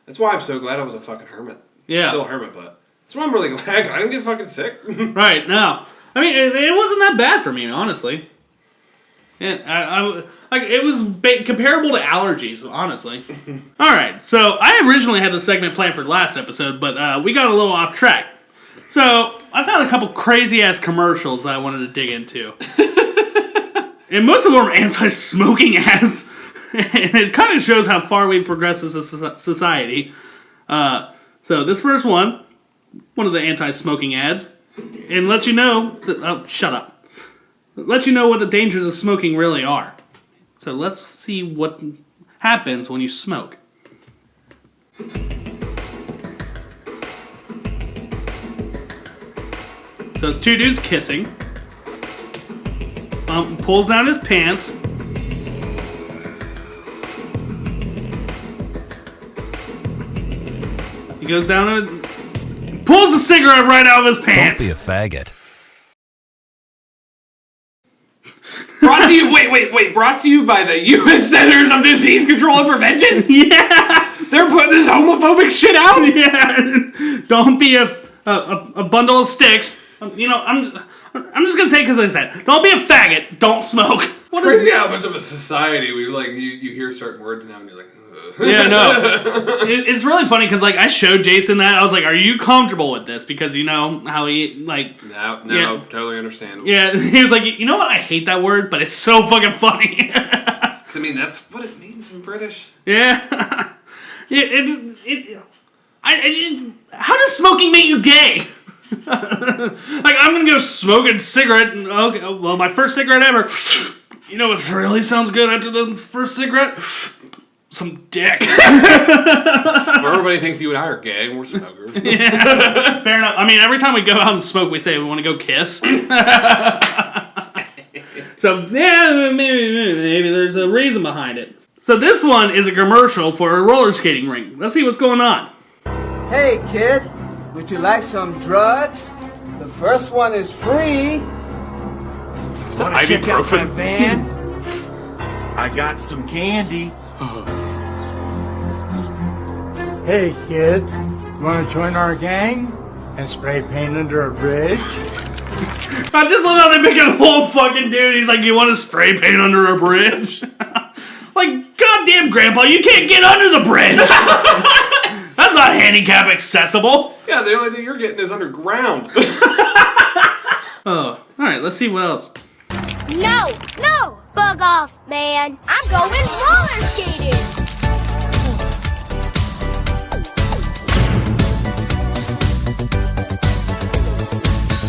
that's why I'm so glad I was a fucking hermit. Yeah. I'm still a hermit, but that's why I'm really glad I didn't get fucking sick. Right, no. It wasn't that bad for me, honestly. Yeah, it was comparable to allergies, honestly. All right, so I originally had the segment planned for the last episode, but we got a little off track. So I found a couple crazy ass commercials that I wanted to dig into, and most of them are anti-smoking ads, and it kind of shows how far we've progressed as a society. So this first one of the anti-smoking ads, and lets you know that, shut up. Let you know what the dangers of smoking really are. So let's see what happens when you smoke. So it's two dudes kissing. Pulls down his pants. He goes down and pulls a cigarette right out of his pants. Don't be a faggot. Brought to you, wait, brought to you by the U.S. Centers of Disease Control and Prevention? Yes! They're putting this homophobic shit out? Yeah! Don't be a bundle of sticks. You know, I'm just gonna say it because I said, don't be a faggot, don't smoke. What crazy how much of a society we like, you hear certain words now and you're like, ugh. Yeah, no. It's really funny because, like, I showed Jason that. I was like, are you comfortable with this? Because you know how he, like... No, yeah. Totally understandable. Yeah, he was like, you know what? I hate that word, but it's so fucking funny. I mean, that's what it means in British. Yeah. How does smoking make you gay? Like, I'm gonna go smoke a cigarette. And, okay, well, my first cigarette ever. You know what really sounds good after the first cigarette? Some dick. Well, everybody thinks you and I are gay and we're smokers. Yeah, fair enough. I mean, every time we go out and smoke, we say we want to go kiss. So, yeah, maybe there's a reason behind it. So this one is a commercial for a roller skating rink. Let's see what's going on. Hey kid, would you like some drugs? The first one is free. Is that Wanna check out my ibuprofen? van? I got some candy. Hey kid, wanna join our gang and spray paint under a bridge? I just love how they make a whole fucking dude. He's like, you want to spray paint under a bridge? Like, goddamn grandpa, you can't get under the bridge. That's not handicap accessible. Yeah, the only thing you're getting is underground. Oh, alright, let's see what else. No! Bug off, man. I'm going roller skating.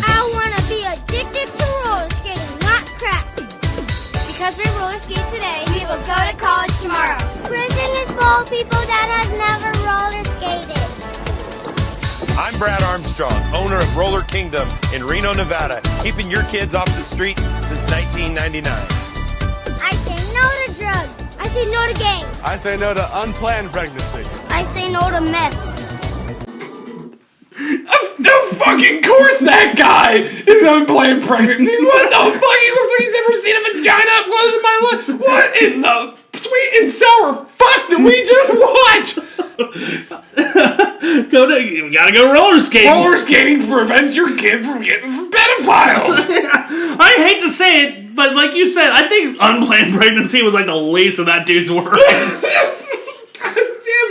I want to be addicted to roller skating, not crack. Because we roller skate today, we will go to college tomorrow. Prison is full of people that have never roller skated. I'm Brad Armstrong, owner of Roller Kingdom in Reno, Nevada, keeping your kids off the streets since 1999. I say no to drugs. I say no to gangs. I say no to unplanned pregnancy. I say no to meth. No fucking course that guy is unplanned pregnancy. What the fuck? He looks like he's never seen a vagina up close in my life. What in the sweet and sour fuck did we just watch? You gotta go roller skating. Roller skating prevents your kid from getting from pedophiles. I hate to say it, but like you said, I think unplanned pregnancy was like the least of that dude's worries. God damn,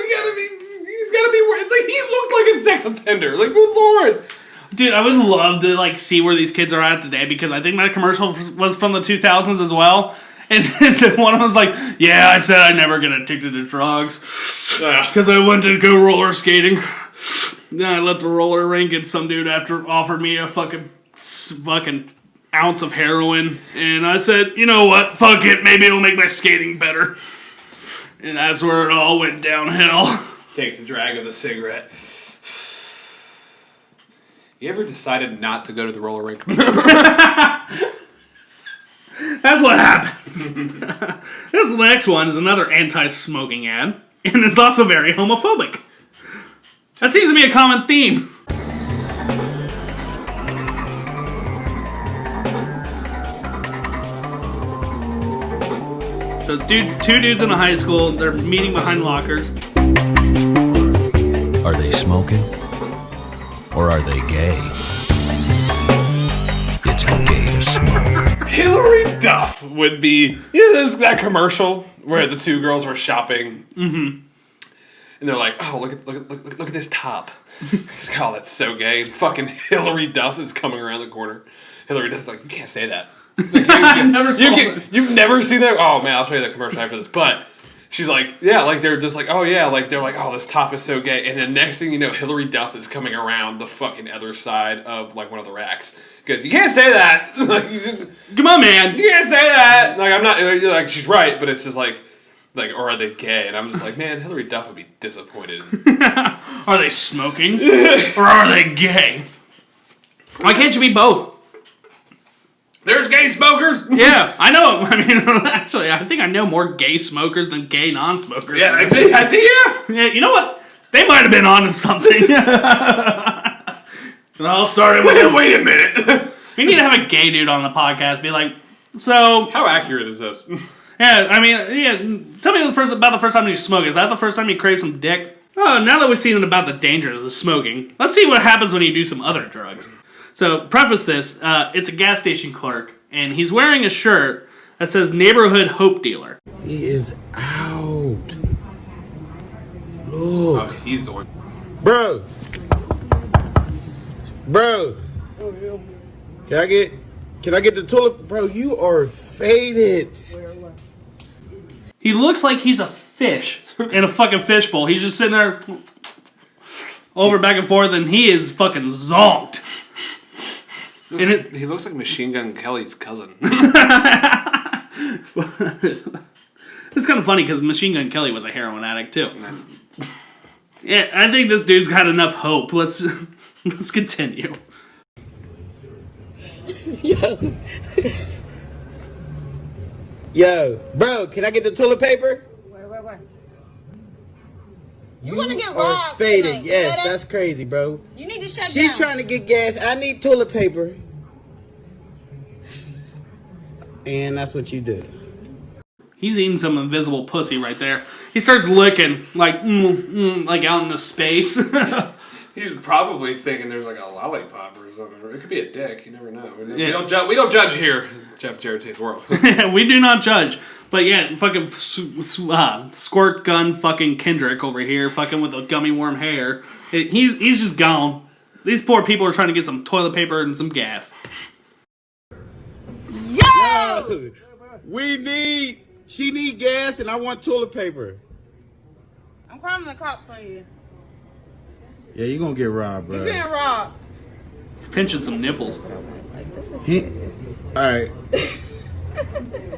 he's gotta be like, he looked like a sex offender. Like, good lord. Dude, I would love to like see where these kids are at today because I think that commercial was from the 2000s as well. And one of them was like, yeah, I said I'd never get addicted to drugs because I went to go roller skating. Then I left the roller rink and some dude offered me a fucking ounce of heroin. And I said, you know what, fuck it, maybe it'll make my skating better. And that's where it all went downhill. Takes a drag of the cigarette. You ever decided not to go to the roller rink? That's what happens. This next one is another anti-smoking ad, and it's also very homophobic. That seems to be a common theme. So it's two dudes in a high school, they're meeting behind lockers. Are they smoking? Or are they gay? It's okay to smoke. Hillary Duff would be... You know, there's that commercial where the two girls were shopping. Mm-hmm. And they're like, oh, look at this top. Oh, that's so gay. And fucking Hillary Duff is coming around the corner. Hillary Duff's like, you can't say that. Like, you've never seen that? Oh, man, I'll show you that commercial after this. But she's like, yeah, like they're just like, oh, yeah. Like they're like, oh, this top is so gay. And the next thing you know, Hillary Duff is coming around the fucking other side of like one of the racks. Because you can't say that. Like, you just, come on, man. You can't say that. Like, I'm not, like, she's right, but it's just like, or are they gay? And I'm just like, man, Hillary Duff would be disappointed. Are they smoking? Or are they gay? Why can't you be both? There's gay smokers. Yeah, I know. I mean, actually, I think I know more gay smokers than gay non-smokers. Yeah, I think Yeah, you know what? They might have been onto something. And I'll start it with. Wait a minute. We need to have a gay dude on the podcast. Be like, so. How accurate is this? Yeah, I mean, yeah. Tell me about the first time you smoked. Is that the first time you craved some dick? Oh, now that we've seen about the dangers of smoking, let's see what happens when you do some other drugs. So, preface this, it's a gas station clerk, and he's wearing a shirt that says Neighborhood Hope Dealer. He is out. Look. Oh, he's the one. Bro. Can I get the toilet? Bro, you are faded. He looks like he's a fish in a fucking fishbowl. He's just sitting there over back and forth, and he is fucking zonked. He looks like Machine Gun Kelly's cousin. It's kind of funny because Machine Gun Kelly was a heroin addict too. Yeah, I think this dude's got enough hope. Let's continue. Yo, bro, can I get the toilet paper? Where? You wanna get are robbed faded. tonight, Yes, better? that's crazy, bro. You need to shut She down. trying to get gas. I need toilet paper. And that's what you do. He's eating some invisible pussy right there. He starts licking like like out into space. He's probably thinking there's like a lollipop or something. It could be a dick. You never know. We Yeah. don't judge here. Jeff Jared Saves the World. We do not judge. But yeah, fucking squirt gun fucking Kendrick over here, fucking with a gummy worm hair. He's just gone. These poor people are trying to get some toilet paper and some gas. Yo! She need gas and I want toilet paper. I'm calling the cops on you. Yeah, you gonna get robbed, bro. You're getting robbed. He's pinching some nipples. Alright.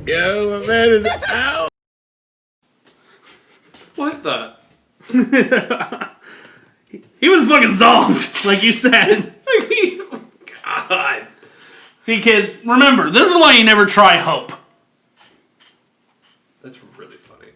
Yo, my man is out. What the? He was fucking zonked, like you said. God. See, kids, remember, this is why you never try hope. That's really funny.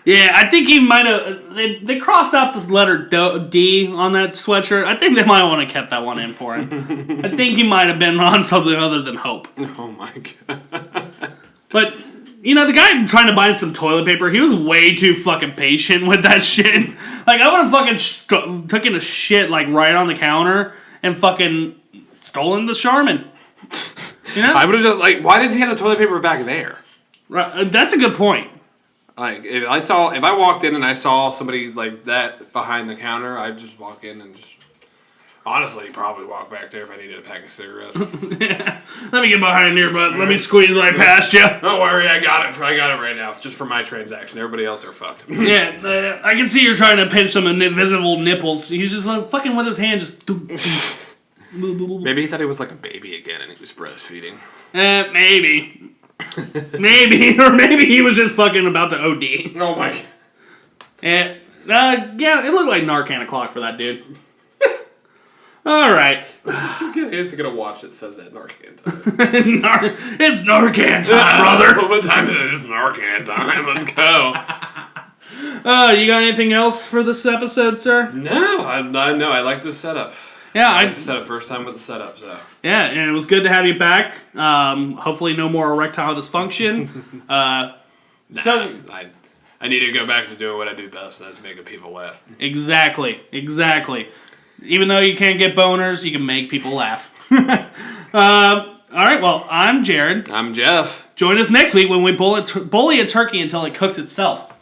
Yeah, I think he might have. They crossed out this letter D on that sweatshirt. I think they might want to kept that one in for him. I think he might have been on something other than hope. Oh my god. But, you know, the guy trying to buy some toilet paper, he was way too fucking patient with that shit. Like, I would have fucking taken a shit, like, right on the counter and fucking stolen the Charmin. You know? I would have just, like, why does he have the toilet paper back there? Right, that's a good point. Like, if I walked in and I saw somebody like that behind the counter, I'd just walk in and just, honestly, probably walk back there if I needed a pack of cigarettes. Yeah. Let me get behind here, bud. Let me squeeze right past you. Don't worry, I got it right now. It's just for my transaction. Everybody else are fucked. Yeah, I can see you're trying to pinch some invisible nipples. He's just like, fucking with his hand, just. Maybe he thought he was like a baby again and he was breastfeeding. Maybe. Maybe. Or maybe he was just fucking about to OD. Oh my. And, yeah, it looked like Narcan o'clock for that dude. Alright. He's gonna watch it says that Narcan time. It's Narcan time, brother. What time is it? It's Narcan time. Let's go. You got anything else for this episode, sir? No, I like this setup. Yeah, I like the setup first time with the setup, so. Yeah, and it was good to have you back. Hopefully no more erectile dysfunction. I need to go back to doing what I do best, and that's making people laugh. Exactly. Even though you can't get boners, you can make people laugh. Alright, well, I'm Jared. I'm Jeff. Join us next week when we bully a turkey until it cooks itself.